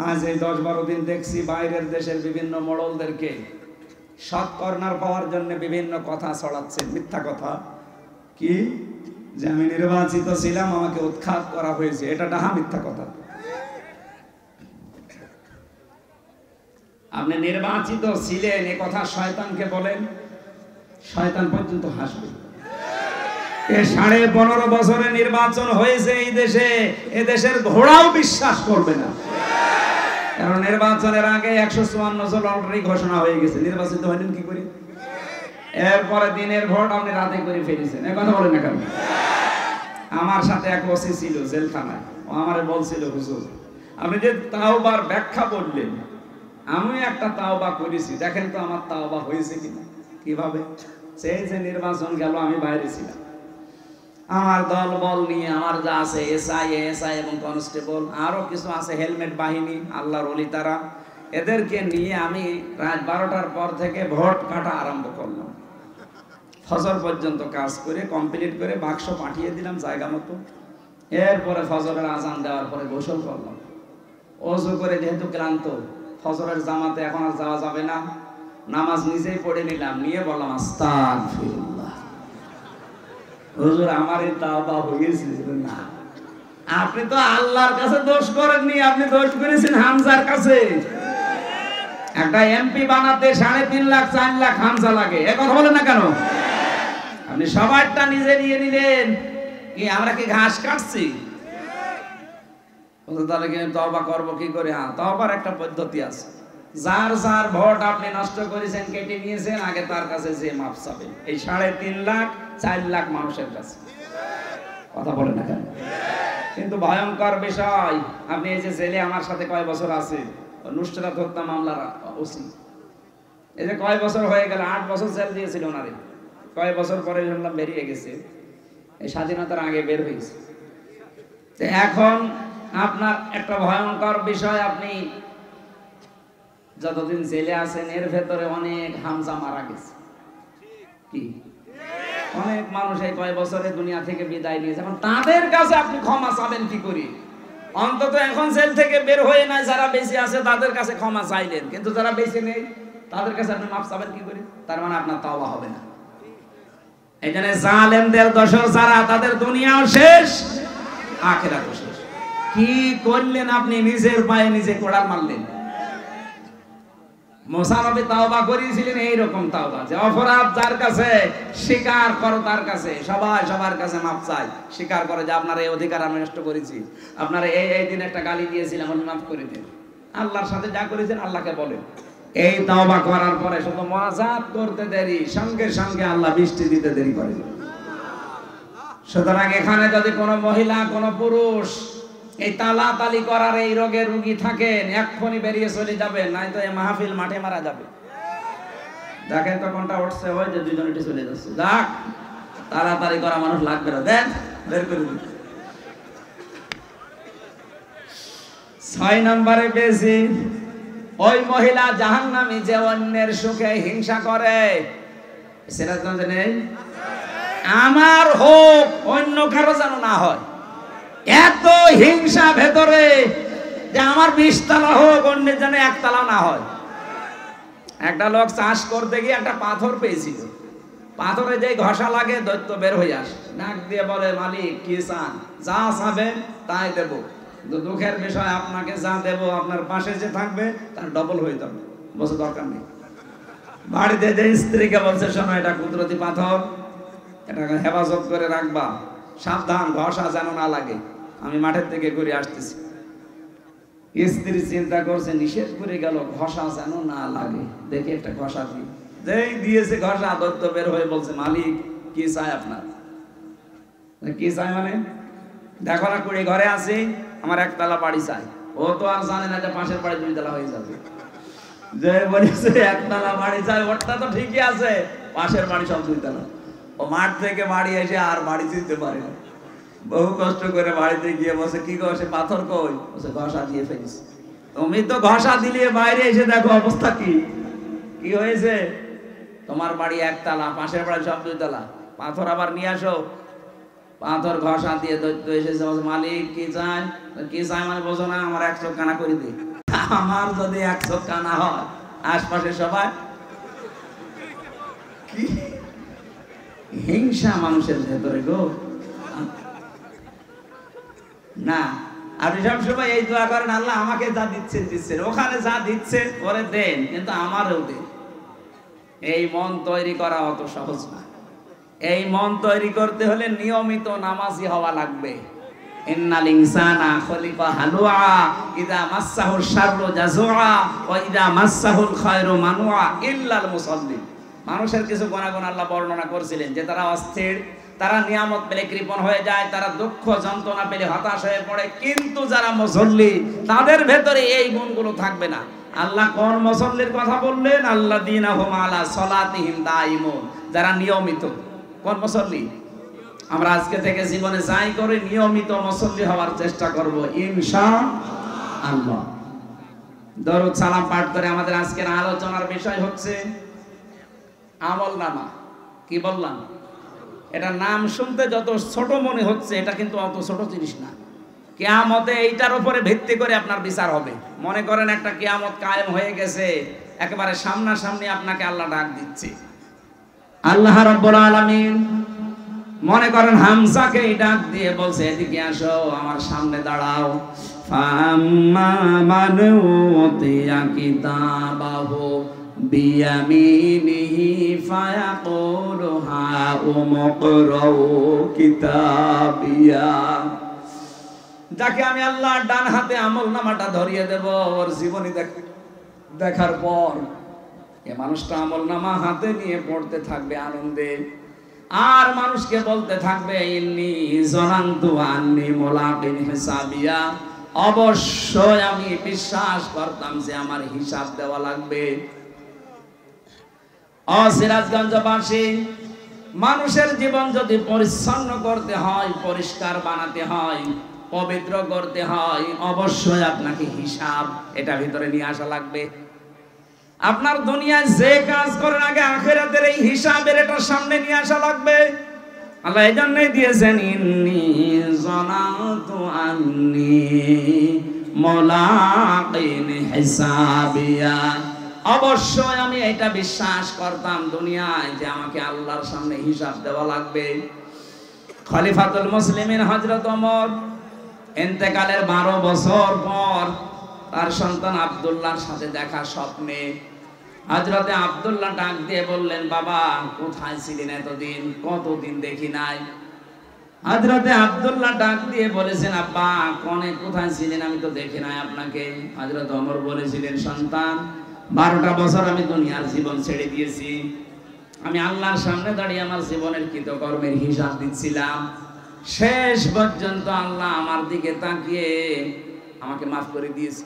Speaker 2: আজ এই 10-12 দিন দেখছি বাইরের দেশের বিভিন্ন মোড়লদেরকে সৎ কর্নার পাওয়ার জন্য বিভিন্ন কথা ছড়াচ্ছে, মিথ্যা কথা। কি যে আমি নির্বাচিত ছিলাম, আমাকে উৎখাত করা হয়েছে, এটা ডাহা মিথ্যা কথা। আপনি নির্বাচিত ছিলেন এ কথা শয়তানকে বলেন, শয়তান পর্যন্ত হাসবে। 15.5 বছরে নির্বাচন হয়েছে এই দেশে, এ দেশের ঘোড়াও বিশ্বাস করবে না। কারণ নির্বাচনের আগে 154 জন অলরেডি ঘোষণা হয়ে গেছে, নির্বাচিত হলেন কি করে? এরপরে দিনের ভোট আপনি রাতে করে ফেলেছেন, এ কথা বলেন না কেন? আমার সাথে এক ওসি ছিল জেলখানায়, ও আমারে বলছিল, হুজুর আপনি যে তাওবার ব্যাখ্যা বললেন, আমি একটা তাওবা করেছি, দেখেন তো আমার তাওবা হয়েছে কিনা। কিভাবে? সেই যে নির্বাচন গেল, আমি বাইরে ছিলাম, আমার দল বল নিয়ে আমার যা আছে এসআই এবং কনস্টেবল, আরো কিছু আছে হেলমেট বাহিনী, আল্লাহর ওলি তারা, এদেরকে নিয়ে আমি রাত 12টার পর থেকে ভোট কাটা আরম্ভ করলাম। ফজর পর্যন্ত কাজ করে কমপ্লিট করে বাক্স পাঠিয়ে দিলাম জায়গা মতো। এরপরে ফজরের আজান দেওয়ার পরে গোসল করলাম, ওযু করে যেহেতু ক্লান্ত, ফজরের জামাতে এখন আর যাওয়া যাবে না, নামাজ নিজেই পড়ে নিলাম, নিয়ে বললাম আস্তাগফিরুল্লাহ, হুজুর আমার এই তাওবা হয়েছে না। আপনি তো আল্লাহর কাছে দোষ করেননি, আপনি দোষ করেছেন হামজার কাছে। একটা এমপি বানাতে 3.5 লাখ 4 লাখ হামজা লাগে, এ কথা বলেন না কেন? আপনি সবারটা নিজে নিয়ে নিলেন, কি আমরা কি ঘাস কাটছি? তাহলে কি তওবা করব কি করে? হ্যাঁ, তওবার একটা পদ্ধতি আছে। যার যার ভোট আপনি নষ্ট করেছেন, কেটে নিয়েছেন, আগে তার কাছে যে মাপ চাবেন, এই 3.5 লাখ 4 লাখ মানুষের কাছে। কথা বলেন না কেন? কিন্তু ভয়ঙ্কর বিষয়, আপনি এই যে জেলে আমার সাথে কয় বছর আছে, নুসরাত হত্যা মামলার ওসি, এই যে কয় বছর হয়ে গেল, 8 বছর জেল দিয়েছিল ওনারে, কয় বছর পরে শুনলাম বেরিয়ে গেছে, এই স্বাধীনতার আগে বের হয়েছে। তো এখন আপনার একটা ভয়ঙ্কর বিষয়, আপনি যতদিন জেলে আছেন এর ভেতরে অনেক হামজা মারা গেছে, কি অনেক মানুষ এই কয় বছরে দুনিয়া থেকে বিদায় নিয়েছে, এখন তাদের কাছে আপনি ক্ষমা চাবেন কি করে? অন্তত এখন জেল থেকে বের হয়ে নাই যারা বেঁচে আছে তাদের কাছে ক্ষমা চাইলেন, কিন্তু যারা বেঁচে নেই তাদের কাছে আপনি মাফ চাবেন কি করে? তার মানে আপনার তাওবা হবে না। এখানে জালেমদের দোষর যারা, তাদের দুনিয়াও শেষ, আখিরাতও শেষ। কি করলেন আপনি? নিজের পায়ে নিজে কোড়াল মারলেন। মুসা নবী তাওবা করেছিলেন এইরকম তাওবা, যে অপরাধ যার কাছে স্বীকার করো, তার কাছে সবাই সবার কাছে মাপ চাই, স্বীকার করে যে আপনার এই অধিকার আমি নষ্ট করেছি, আপনার এই দিন একটা গালি দিয়েছিলাম, আমি মাফ করে দিন। আল্লাহর সাথে যা করেছেন আল্লাহকে বলেন। এই তাওবা করার পরে শুধু মুনাজাত করতে দেরি, সঙ্গে সঙ্গে আল্লাহ বৃষ্টি দিতে দেরি করে। সুতরাং এখানে যদি কোনো মহিলা কোনো পুরুষ এই তালাতালি করার এই রোগের রোগী থাকেন, এক্ষুনি বেরিয়ে চলে যাবেন, নয়তো এই মাহফিল মাঠে মারা যাবে। দেখেন তো কোনটা উঠছে, ওই যে দুজন এটি চলে যাচ্ছে, যাক তাড়াতাড়ি করা মানুষ লাগবে না, দেন বের করে দিন। 6 নম্বরে পেয়েছি ওই মহিলা জাহান্নামী যে অন্যের সুখে হিংসা করে, সিরাজগঞ্জ নেই, আমার হোক অন্য কারো যেন না হয়, এত হিংসা ভেতরে যে আমার 20 তলা হোক, অন্যের যেন 1 তলা না হয়। একটা লোক চাষ করতে গিয়ে একটা পাথর পেয়েছিল, পাথরে যে ঘষা লাগে দৈত্য বের হয়ে আসে, নাক দিয়ে বলে মালিক কি চান? যা চাবেন তাই দেব, কিন্তু দুঃখের বিষয় আপনাকে যা দেব আপনার পাশে যে থাকবে তার ডবল হয়ে যাবে, বসে দরকার নেই। বাড়িতে যে স্ত্রীকে বলছে শোনো এটা কুদরতি পাথর, এটা হেফাজত করে রাখবা, সাবধান ঘষা যেন না লাগে, আমি মাঠের থেকে ঘুরে আসতেছি। স্ত্রী চিন্তা করছে, নিষেধ করে গেল ঘষা যেন না লাগে, দেখে একটা ঘষা দিই, যেই দিয়েছে ঘষা, দৈত্য বের হয়ে বলছে মালিক কি চাই আপনার? কি চাই মানে? দেখো না কুড়ি ঘরে আছি, আমার 1 তলা বাড়ি চাই। ও তো আর জানে না যে পাশের বাড়ি 2 তলা হয়ে যাবে। যে বলেছে 1 তলা বাড়ি চাই, ওটা তো ঠিকই আছে, পাশের বাড়ি সব 2 তলা। ও মাঠ থেকে বাড়ি এসে আর বাড়ি চিনতে পারে না, বহু কষ্ট করে বাড়িতে গিয়ে বসে, কি গো সে পাথর কই? বসে ঘষা দিয়ে ফেলিস। তুমি তো ঘষা দিলে, বাইরে এসে দেখো অবস্থা কি কি হয়েছে। তোমার বাড়ি 1 তলা, পাশের বাড়ি সব 2 তলা, পাথর আবার নিয়ে আসো। পাথর ঘষা দিয়ে দৈত্য এসেছে, মালিক কি চাই? কি চাই মানে বোঝো না, আমার 1 চোখ কানা করে দিই। আমার যদি 1 চোখ কানা হয়, আশপাশে সবাই কি হিংসা মানুষের ভেতরে গো না। আপনি সবসময় এই দোয়া করেন, আল্লাহ আমাকে যা দিচ্ছেন দিচ্ছেন, ওখানে যা দিচ্ছেন ওরে দেন, কিন্তু আমারও দেন। এই মন তৈরি করা অত সহজ না। এই মন তৈরি করতে হলে নিয়মিত নামাজি হওয়া লাগবে। ইন্নাল ইনসানা খুলিকা হালুআ ইযা মাসসাহুশ শাররু জাযুআ ওয়া ইযা মাসসাহুল খায়রু মানুআ ইল্লাল মুসাল্লিন। মানুষের কিছু গুণাগুণ আল্লাহ বর্ণনা করেছিলেন যে তারা অস্থির, তারা নিয়ামত পেলে কৃপণ হয়ে যায়, তারা দুঃখ যন্ত্রণা পেলে হতাশ হয়ে পড়ে। কিন্তু যারা মুসল্লি তাদের ভেতরে এই গুণগুলো থাকবে না। আল্লাহ কোন মুসল্লির কথা বললেন? আল্লাযীনা হুম আলা সালাতিহিম দাঈমুন, যারা নিয়মিত। কোন মুসল্লি? আমরা আজকে থেকে জীবনে যাই করে নিয়মিত মুসল্লি হওয়ার চেষ্টা করব ইনশাআল্লাহ। দরুদ সালাম পাঠ করে আমাদের আজকের আলোচনার বিষয় হচ্ছে আমলনামা। কি বললাম? এটা নাম শুনতে যত ছোট মনে হচ্ছে, এটা কিন্তু অত ছোট জিনিস না। কিয়ামতে এইটার উপরে ভিত্তি করে আপনার বিচার হবে। মনে করেন একটা কিয়ামত কায়েম হয়ে গেছে, একেবারে সামনাসামনি আপনাকে আল্লাহ ডাক দিচ্ছে। আল্লাহ রাব্বুল আলামিন মনে করেন হামজাকে এই ডাক দিয়ে বলছে, এদিকে আসো, আমার সামনে দাঁড়াও। ফাম্মা মান উতিয়া কিতাবাহু বিয়ামিনিহি ফায়াকুলু হাউমুকরাউ কিতাবিয়া। যাকে আমি আল্লাহ ডান হাতে আমলনামাটা ধরিয়ে দেব, ওর জীবনী দেখার পর এ মানুষটা আমলনামা হাতে নিয়ে পড়তে থাকবে আনন্দে, আর মানুষকে বলতে থাকবে ইন্নী জানান্তু আন্নী মুলাকিন হিসাবিয়া, অবশ্যই আমি বিশ্বাস করতাম যে আমার হিসাব দেওয়া লাগবে। সিরাজগঞ্জবাসী, মানুষের জীবন যদি পরিচ্ছন্ন করতে হয়, পরিষ্কার বানাতে হয়, পবিত্র করতে হয়, অবশ্যই আপনাকে হিসাব এটা ভিতরে নিয়ে আসা লাগবে। আপনার দুনিয়ায় যে কাজ করেন আগে আখিরাতের এই হিসাবের এটা সামনে নিয়ে আসা লাগবে। আল্লাহ এই জন্যই দিয়েছেন ইন্নী জানাতু আন্নী মুলাকিন হিসাবিয়া, অবশ্যই আমি এটা বিশ্বাস করতাম দুনিয়ায় যে আমাকে আল্লাহর সামনে হিসাব দেওয়া লাগবে। খলিফাতুল মুসলিমিন হযরত ওমর ইন্তেকালের 12 বছর পর তার সন্তান আব্দুল্লাহর সাথে দেখা স্বপ্নে হযরতে আব্দুল্লাহ ডাক দিয়ে বললেন, বাবা কোথায় ছিলেন এতদিন? কতদিন দেখি নাই। হযরতে আব্দুল্লাহ ডাক দিয়ে বলেছেন, আব্বা কোথায় ছিলেন? আমি তো দেখি নাই আপনাকে। হযরত ওমর বলেছিলেন, সন্তান 12টা বছর আমি দুনিয়ার জীবন ছেড়ে দিয়েছি, আমি আল্লাহর সামনে দাঁড়িয়ে আমার জীবনের কৃতকর্মের হিসাব দিচ্ছিলাম। শেষ পর্যন্ত আল্লাহ আমার দিকে তাকিয়ে আমাকে মাফ করে দিয়েছে।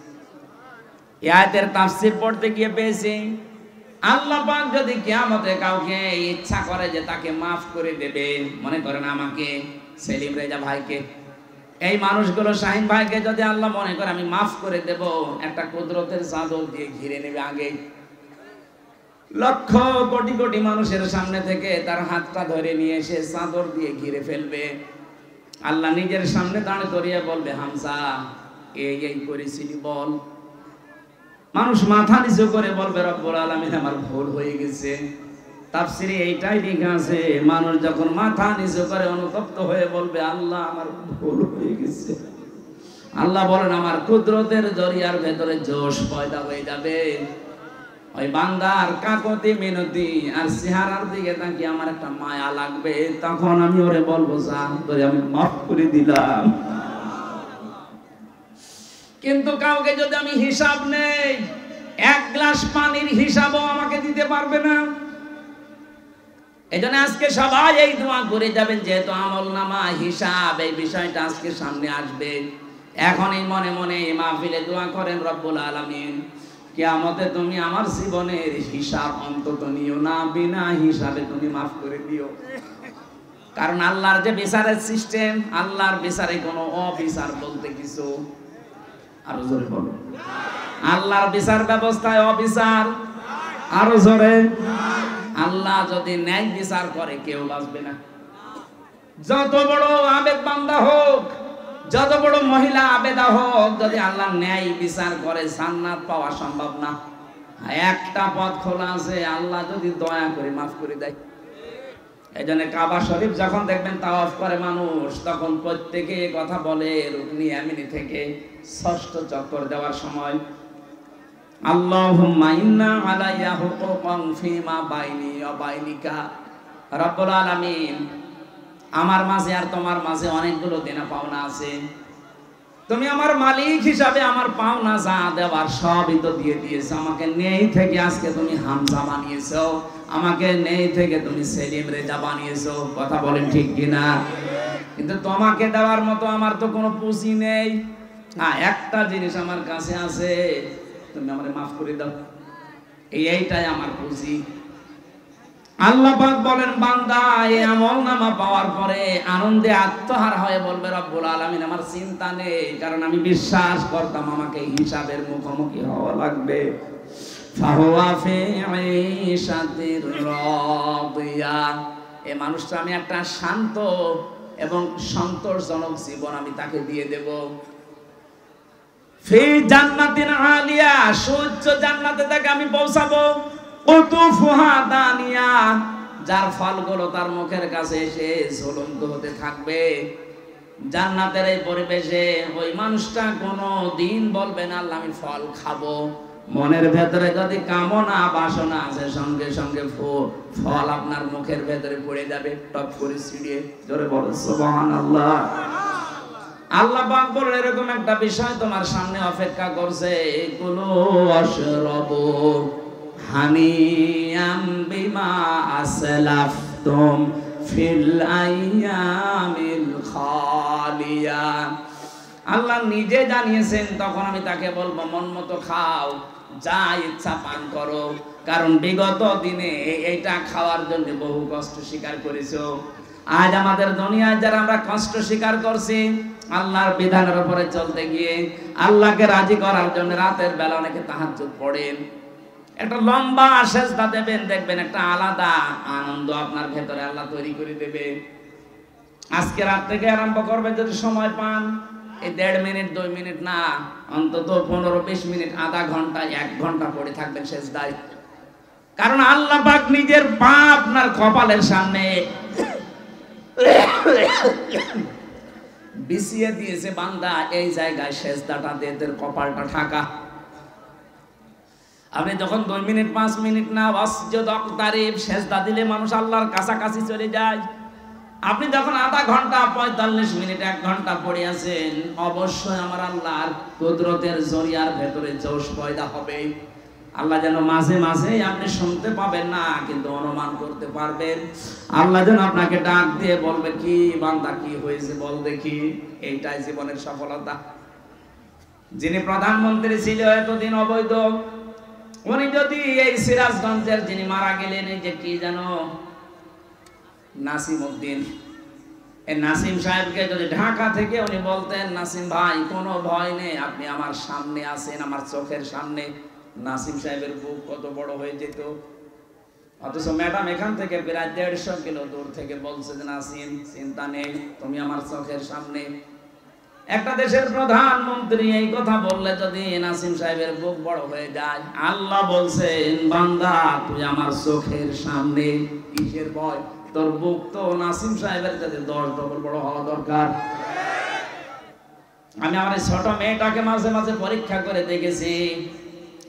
Speaker 2: এই আয়াতের তাফসীর পড়তে গিয়ে পেয়েছি, আল্লাহ পাক যদি কিয়ামতে কাউকে ইচ্ছা করে যে তাকে মাফ করে দেবে, মনে করেন আমাকে, সেলিম রেজা ভাইকে, এই মানুষগুলো শাহিন ভাইকে যদি আল্লাহ মনে করে আমি মাফ করে দেব, একটা কুদরতের চাদর দিয়ে ঘিরে নেবে। আগে লক্ষ কোটি কোটি মানুষের সামনে থেকে তার হাতটা ধরে নিয়ে এসে চাদর দিয়ে ঘিরে ফেলবে। আল্লাহ নিজের সামনে দাঁড় করিয়ে বলবে, হামজা এই করেছিলি বল। মানুষ মাথা নিচু করে বলবে, রব্বুল আলামিন আমার ভুল হয়ে গেছে। তাফসীরে এইটাই লেখা আছে, মানুষ যখন মাথা নিচু করে অনুতপ্ত হয়ে বলবে, আল্লাহ আমার ভুল হয়ে গেছে, আল্লাহ বলেন আমার কুদরতের জরিয়ার ভেতরে জোশ পয়দা হয়ে যাবে। ওই বান্দার কাকতি মিনতি আর চেহারার দিকে তাকিয়ে আমার একটা মায়া লাগবে, তখন আমি ওরে বলবো, যা তোরে আমি মাফ করে দিলাম। কিন্তু কাউকে যদি আমি হিসাব নেই, এক গ্লাস পানির হিসাবও আমাকে দিতে পারবে না। এজন্য আজকে সবাই এই দোয়া করে যাবেন, যেহেতু আমলনামা হিসাব এই বিষয়টা আজকে সামনে আসবে। এখনই মনে মনে মাহফিলে দোয়া করেন, রব্বুল আলামিন কিয়ামতে তুমি আমার জীবনের হিসাব অন্তত নিও না, বিনা হিসাবে তুমি মাফ করে দিও। কারণ আল্লাহর যে বিচারের সিস্টেম, আল্লাহর বিচারে কোনো অবিচার বলতে কিছু, আরো জোরে বলো, আল্লাহর বিচার ব্যবস্থায় অবিচার, আরো জোরে। আল্লাহ যদি ন্যায় বিচার করে কেউ বাঁচবে না। যত বড় আবেদ বান্দা হোক, যত বড় মহিলা আবেদা হোক, যদি আল্লাহ ন্যায় বিচার করে জান্নাত পাওয়া সম্ভব না। একটা পথ খোলা আছে, আল্লাহ যদি দয়া করে মাফ করে দেয়। এই জন্য কাবা শরীফ যখন দেখবেন তাওয়াফ করে মানুষ, তখন প্রত্যেকে কথা বলে রুকনি ইয়ামিনি থেকে ষষ্ঠ চক্কর দেওয়ার সময়, আল্লাহুম্মা ইন্না আলাইয়া হুকুকান ফিমা বাইনি ওয়া বাইনিকা। রব্বুল আলামিন, আমার মাঝে আর তোমার মাঝে অনেকগুলো দেনা পাওনা আছে। তুমি আমার মালিক হিসাবে আমার পাওনা যা দেওয়ার সবই তো দিয়ে দিয়েছো। আমাকে নেই থেকে আজকে তুমি হামজা বানিয়েছো, আমাকে নেই থেকে তুমি সেলিম রেজা বানিয়েছো। কথা বলেন ঠিক কিনা? কিন্তু তোমাকে দেওয়ার মতো আমার তো কোনো পুঁজি নেই। একটা জিনিস আমার কাছে আছে, তুমি আমারে মাফ করে দাও, এইটাই আমার পুঁজি। আল্লাহ পাক বলেন, বান্দা এই আমলনামা পাওয়ার পরে আনন্দে আত্মহারা হয়ে বলবে, রব্বুল আলামিন আমার চিন্তা নেই, কারণ আমি বিশ্বাস করতাম আমাকে হিসাবের মুখোমুখি হওয়া লাগবে। ফাহুয়া ফি ঈশাতির রাদিয়া, এই মানুষটা আমি একটা শান্ত এবং সন্তোষজনক জীবন আমি তাকে দিয়ে দেব। ফি জান্নাতিন আলিয়া, সুউচ্চ জান্নাতে তাকে আমি পৌঁছাবো। কুতুফুহা দানিয়া, যার ফলগুলো তার মুখের কাছে এসে ঝুলন্ত হতে থাকবে। জান্নাতের এই পরিবেশে ওই মানুষটা কোনো দিন বলবে না আল্লাহ আমি ফল খাবো। মনের ভেতরে যদি কামনা বাসনা আছে, সঙ্গে সঙ্গে ফল আপনার মুখের ভেতরে পড়ে যাবে, টপ করে ছিড়িয়ে। জোরে বলো সুবহানাল্লাহ। আল্লাহ পাক বলেন, এরকম একটা বিষয় তোমার সামনে অপেক্ষা করছে, এগুলো আশরাবু হানিয়াম বিমা আসলাফতুম ফিল আইয়ামিল খালিয়া। আল্লাহ নিজে জানিয়েছেন, তখন আমি তাকে বলবো মন মতো খাও, যা ইচ্ছা পান করো, কারণ বিগত দিনে এইটা খাওয়ার জন্য বহু কষ্ট স্বীকার করেছো। আজ আমাদের দুনিয়ায় যারা আমরা কষ্ট স্বীকার করছি আল্লাহর বিধানের উপরে চলতে গিয়ে, আল্লাহকে রাজি করার জন্য রাতের বেলা অনেকে তাহাজ্জুদ পড়েন, একটা লম্বা সেজদা দেবেন, দেখবেন একটা আলাদা আনন্দ আপনার ভেতরে আল্লাহ তৈরি করে দেবে। আজকে রাত থেকে আরম্ভ করবেন, যদি সময় পান, এই 1.5 মিনিট 2 মিনিট না, অন্তত 15-20 মিনিট, আধা ঘন্টা 1 ঘন্টা পড়ে থাকবেন সেজদায়। কারণ আল্লাহ পাক নিজের পা আপনার কপালের সামনে বিছিয়ে দিয়েছে, বান্দা এই জায়গায় সেজদাটা দিয়ে তোর কপালটা ঢাকা। আপনি যখন 2 মিনিট 5 মিনিট না ওয়াসজুদ ওয়াকতারিব সেজদা দিলে মানুষ আল্লাহর কাছাকাছি চলে যায়। আপনি যখন আধা ঘন্টা 45 মিনিট 1 ঘন্টা পড়ে আছেন, অবশ্যই আমার আল্লাহর কুদরতের জরিয়ার ভেতরে জোশ পয়দা হবে। আল্লাহ যেন মাঝে মাঝে আপনি শুনতে পাবেন না, কিন্তু অনুমান করতে পারবেন। আল্লাহ যেন আপনাকে ডাক দিয়ে বলবে, কি বান্দা কি হয়েছে বল দেখি। এইটাই জীবনের সফলতা। যিনি প্রধানমন্ত্রী ছিল এতদিন অবৈধ, উনি যদি এই সিরাজগঞ্জের যিনি মারা গেলেন, এই যে কি জানো নাসিম উদ্দিন, এই নাসিম সাহেবকে যদি ঢাকা থেকে উনি বলতেন, নাসিম ভাই কোনো ভয় নেই, আপনি আমার সামনে আছেন, আমার চোখের সামনে, নাসিম সাহেবের বুক কত বড় হয়ে যেত। অথচ ম্যাডাম এখান থেকে প্রায় 150 কিলো দূর থেকে বলছে যে নাসিম চিন্তা নেই, তুমি আমার চোখের সামনে। একটা দেশের প্রধানমন্ত্রী এই কথা বললে যদি নাসিম সাহেবের বুক বড় হয়ে যায়, আল্লাহ বলছেন বান্দা তুই আমার চোখের সামনে, কিসের ভয়? তোর বুক তো নাসিম সাহেবের কাছে 10 ডবল বড় হওয়া দরকার। আমি আমার ছোট মেয়েটাকে মাঝে মাঝে পরীক্ষা করে দেখেছি।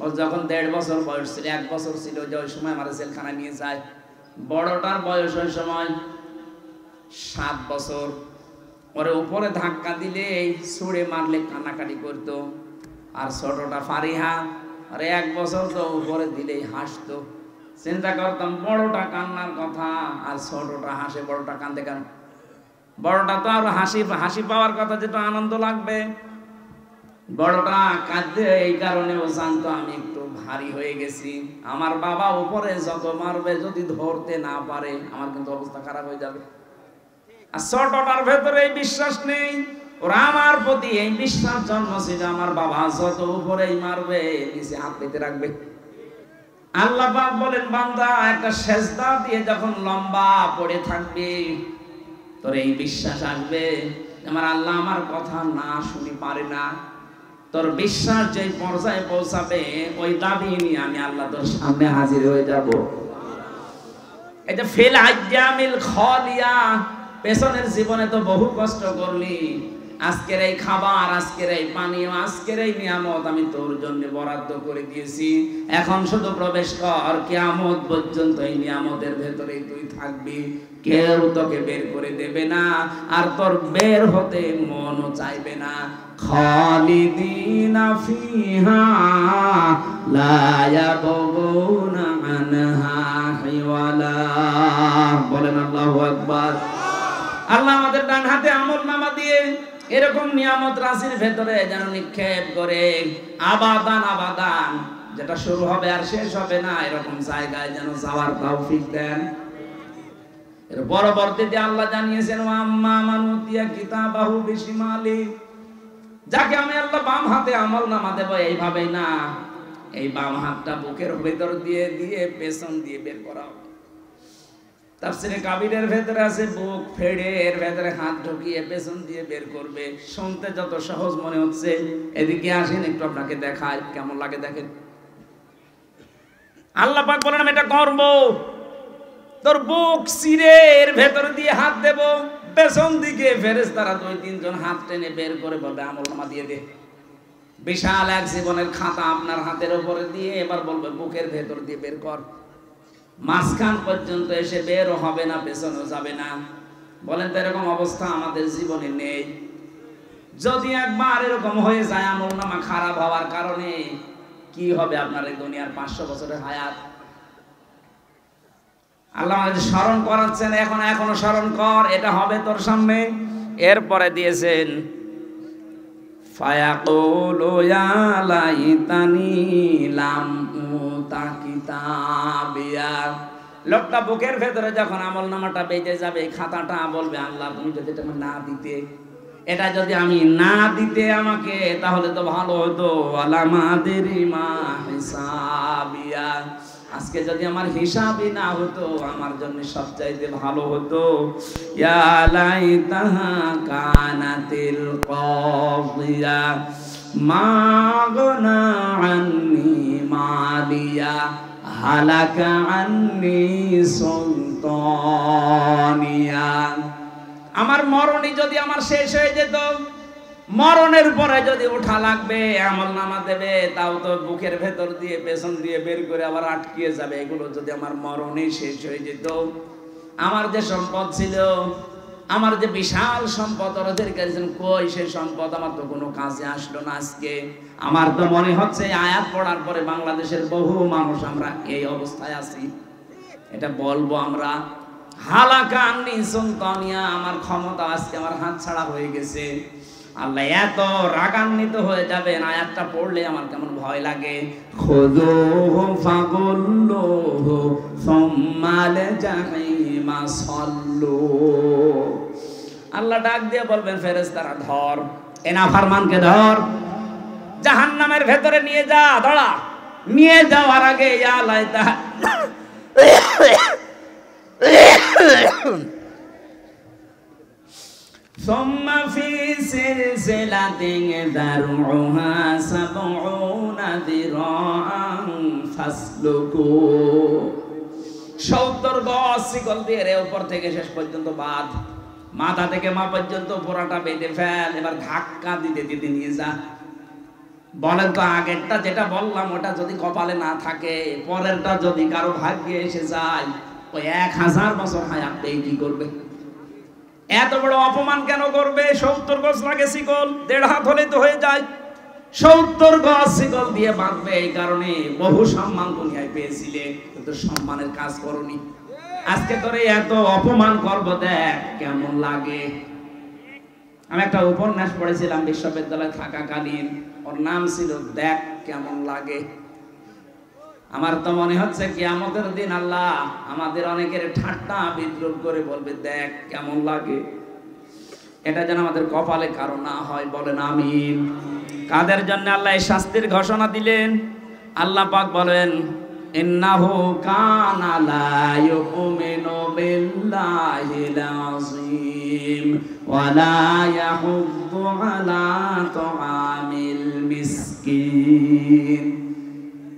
Speaker 2: ও যখন 1.5 বছর বয়স ছিল, 1 বছর ছিল, যে ওই সময় আমার জেলখানা নিয়ে যায়। বড়টার বয়স ওই সময় 7 বছর। ওরে উপরে ধাক্কা দিলে ছুঁড়ে মারলে কান্নাকাটি করতো। আর ছোটটা ফারিহা, আরে 1 বছর তো উপরে দিলেই হাসতো। চিন্তা করতাম বড়টা কান্নার কথা আর ছোটটা হাসে, বড়টা কান্দে কেন? বড়টা তো আর হাসি পাওয়ার কথা, যেটা আনন্দ লাগবে। বড়টা কাঁদতে এই কারণে ও জানতো আমি একটু ভারী হয়ে গেছি। আমার বাবা উপরে যত মারবে, যদি ধরতে না পারে আমার কিন্তু অবস্থা খারাপ হয়ে যাবে। আর ছোটটার ভেতরে এই বিশ্বাস নেই, ওরা আমার প্রতি এই বিশ্বাস জন্মছিল, আমার বাবা যত উপরেই মারবে নিচে হাত পেতে রাখবে। আল্লাহ পাক বলেন বান্দা একটা সেজদা দিয়ে যখন লম্বা পড়ে থাকবে, তোর এই বিশ্বাস আসবে আমার আল্লাহ আমার কথা না শুনি পারে না। তোর বিশ্বাস যে পর্যায়ে পৌঁছাবে, ওই দাবি নিয়ে আমি আল্লাহ তোর সামনে হাজির হয়ে যাব। এটা ফিল আইয়ামিল খালিয়া, পেছনের জীবনে তো বহু কষ্ট করলি, আজকের এই খাবার, আজকের এই পানীয়, আজকের এই নিয়ামত আমি তোর জন্য বরাদ্দ করে দিয়েছি, এখন শুধু প্রবেশ কর, কিয়ামত পর্যন্ত এই নিয়ামতের ভেতরেই তুই থাকবি, কেউ তোকে বের করে দেবে না, আর তোর বের হতে মনও চাইবে না। খালিদিনা ফিহা লা ইয়াবগুনা আনহা হিওয়ালা। বলেন আল্লাহু আকবার। আল্লাহ আমাদের ডান হাতে আমলনামা দিয়ে এরকম নিয়ামত রাশির ভেতরে যেন নিক্ষেপ করে আবাদান আবাদান, যেটা শুরু হবে আর শেষ হবে না, এরকম জায়গায় যেন যাওয়ার তৌফিক দেন। এর পরবর্তীতে আল্লাহ জানিয়েছেন, আম্মা মান উতিয়া কিতাবাহু বিশিমালি, যাকে আমি আল্লাহ বাম হাতে আমলনামা দেব, এইভাবেই না, এই বাম হাতটা বুকের ভেতর দিয়ে দিয়ে পেছন দিয়ে বের করা হবে। তাফসীরে কাবীরের ভেতরে আছে বুক ফেড়ে এর ভেতরে হাত ঢুকিয়ে পেছন দিয়ে বের করবে। শুনতে যত সহজ মনে হচ্ছে, এদিকে আসেন একটু আপনাকে দেখাই কেমন লাগে, দেখেন। আল্লাহ পাক বলেন আমি এটা করব, তোর বুক চিরে এর ভেতর দিয়ে হাত দেব, পেছন দিকে ফেরেশতারা 2-3 জন হাত টেনে বের করে বলবে আমলনামা দিয়ে দে। বিশাল এক জীবনের খাতা আপনার হাতের উপরে দিয়ে এবার বলবে বুকের ভেতর দিয়ে বের কর। মাঝখান পর্যন্ত এসে বেরও হবে না, পেছনেও যাবে না। বলেন তো এরকম অবস্থা আমাদের জীবনে নেই? যদি একবার এরকম হয়ে যায় আমলনামা খারাপ হওয়ার কারণে, কি হবে আপনার এই দুনিয়ার 500 বছরের হায়াত? আল্লাহ আমাদের স্মরণ করাচ্ছেন, এখনো স্মরণ কর, এটা হবে তোর সামনে। এরপরে দিয়েছেন ফায়াকুলু ইয়া লাইতানি লাম উতা কিতাবিয়া। লোকটা বুকের ভেতরে যখন আমলনামাটা বেজে যাবে, খাতাটা বলবে আল্লাহ তুমি যদি এটা না দিতে, এটা যদি আমি না দিতে আমাকে, তাহলে তো ভালো হতো। আলামাদেরি মা হিসাবিয়া, আজকে যদি আমার হিসাবই না হতো, আমার জন্য সবচাইতে ভালো হতো। ইয়া লাইতাহা কানাতিল কাদিয়া মা গনা আন্নি মালিয়া হালাকা আন্নি সুলতানিয়া। আমার মরণই যদি আমার শেষ হয়ে যেত, মরণের পরে যদি ওঠা লাগবে, আমলনামা দেবে, তাও তো বুকের ভেতর দিয়ে পেছন দিয়ে বের করে আবার আটকিয়ে যাবে। এগুলো যদি আমার মরণই শেষ হয়ে যেত, আমার যে সম্পদ ছিল, আমার যে বিশাল সম্পদ, ওদের কাছে কই সেই সম্পদ? আমার তো কোনো কাজে আসলো না আজকে। আমার তো মনে হচ্ছে আয়াত পড়ার পরে বাংলাদেশের বহু মানুষ আমরা এই অবস্থায় আছি। এটা বলবো আমরা, হালাকা আন্নি সুলতানিয়া, আমার ক্ষমতা আজকে আমার হাত ছাড়া হয়ে গেছে। আল্লাহ এত রাগান্বিত হয়ে যাবেন, আয়াতটা পড়লে আমার কেমন ভয় লাগে। খুযুহু ফাগুল্লুহু সুম্মাল জাহিমা সাল্লু। আল্লাহ ডাক দিয়ে বলবেন ফেরেশতারা ধর, এনা ফারমানকে ধর, জাহান্নামের ভেতরে নিয়ে যা, ধরা। নিয়ে যাওয়ার আগে ইয়া লাইতা ثم في سلسلة ذرعها 70 ذراعا فاسلكوه। 70 গজ শিকল দিয়ে এর উপর থেকে শেষ পর্যন্ত বাঁধ, মাথা থেকে মা পর্যন্ত পুরোটা বেঁধে ফেল, এবার ধাক্কা দিতে দিতে নিয়ে যা। বলেন তো আগেরটা যেটা বললাম ওটা যদি কপালে না থাকে, পরেরটা যদি কারো ভাগ্যে এসে যায়, ওই 1000 বছর হায়াত পেয়ে কি করবে? এত বড় অপমান কেন করবে? 70 গজ লাগে শিকল, 1.5 হাত হলে তো হয়ে যায়। 70 গজ শিকল দিয়ে বাঁধবে, এই কারণে বহু সম্মান দুনিয়ায় পেয়েছিলে, কিন্তু সম্মানের কাজ করনি। আজকে তোরে এত অপমান করব, দেখ কেমন লাগে। আমি একটা উপন্যাস পড়েছিলাম বিশ্ববিদ্যালয়ে থাকাকালীন, ওর নাম ছিল দেখ কেমন লাগে। আমার তো মনে হচ্ছে কিয়ামতের দিন আল্লাহ আমাদের অনেকের ঠাট্টা বিদ্রুপ করে বলবে দেখ কেমন লাগে। এটা যেন আমাদের কপালে কারো না হয়, বলেন আমিন। কাদের জন্য আল্লাহ এই শাস্তির ঘোষণা দিলেন? আল্লাহ পাক বলেন ইন্নাহু কানা লা ইউমিনু বিল্লাহিল আযীম ওয়া লা ইয়াহুদ্দু আলা তুআমিল মিসকিন।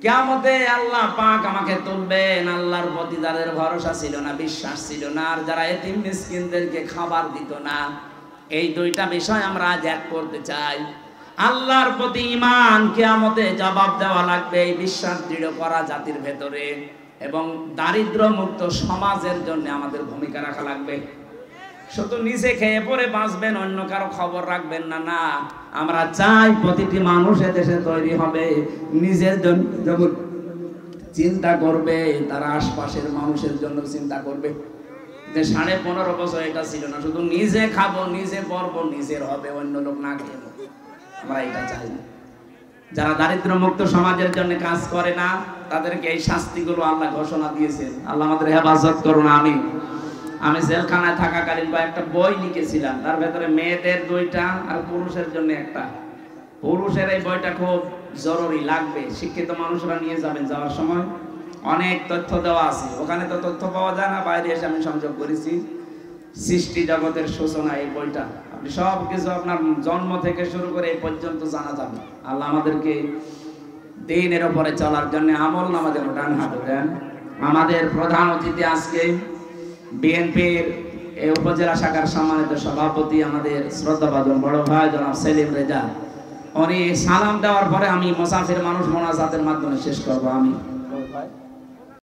Speaker 2: কিয়ামতে আল্লাহ পাক আমাকে তুলবেন। আল্লাহর প্রতি যাদের ভরসা ছিল না, বিশ্বাস ছিল না, আর যারা এতিম মিসকিনদেরকে খাবার দিত না, এই দুইটা বিষয় আমরা আজ এক করতে চাই। আল্লাহর প্রতি ঈমান, কিয়ামতে জবাব দেওয়া লাগবে, এই বিশ্বাস দৃঢ় করা জাতির ভেতরে, এবং দারিদ্র মুক্ত সমাজের জন্য আমাদের ভূমিকা রাখা লাগবে। শুধু নিজে খেয়ে পরে বাঁচবেন, অন্য কারো খবর রাখবেন না। না, আমরা চাই প্রতিটি মানুষ এদেশে তৈরি হবে, নিজের জন্য যেমন চিন্তা করবে, তারা আশপাশের মানুষের জন্য চিন্তা করবে। যে 15.5 বছর এটা ছিল না, শুধু নিজে খাবো, নিজে পরবো, নিজের হবে, অন্য লোক না খেয়ে। আমরা এটা চাই না। যারা দারিদ্র মুক্ত সমাজের জন্য কাজ করে না, তাদেরকে এই শাস্তিগুলো আল্লাহ ঘোষণা দিয়েছেন। আল্লাহ আমাদের হেফাজত করুন। আমি জেলখানায় থাকাকালীন কয়েকটা বই লিখেছিলাম, তার ভেতরে মেয়েদের 2টা আর পুরুষের জন্য একটা। পুরুষের এই বইটা খুব জরুরি, লাগবে, শিক্ষিত মানুষরা নিয়ে যাবেন। যাওয়ার সময় অনেক তথ্য দেওয়া আছে, ওখানে তো তথ্য পাওয়া যায় না, বাইরে এসে আমি সংযোগ করেছি। সৃষ্টি জগতের সূচনা, এই বইটা আপনি সব কিছু আপনার জন্ম থেকে শুরু করে এই পর্যন্ত জানা যাবে। আল্লাহ আমাদেরকে দ্বীনের উপরে চলার জন্য আমল নামা যেন ডান হাতে দেন। আমাদের প্রধান অতিথি আজকে বিএনপির এই উপজেলা শাখার সম্মানিত সভাপতি, আমাদের শ্রদ্ধাভাজন বড় ভাই জনাব সেলিম রেজা। উনি সালাম দেওয়ার পরে আমি মুসাফির মানুষ মোনাজাতের মাধ্যমে শেষ করবো। আমি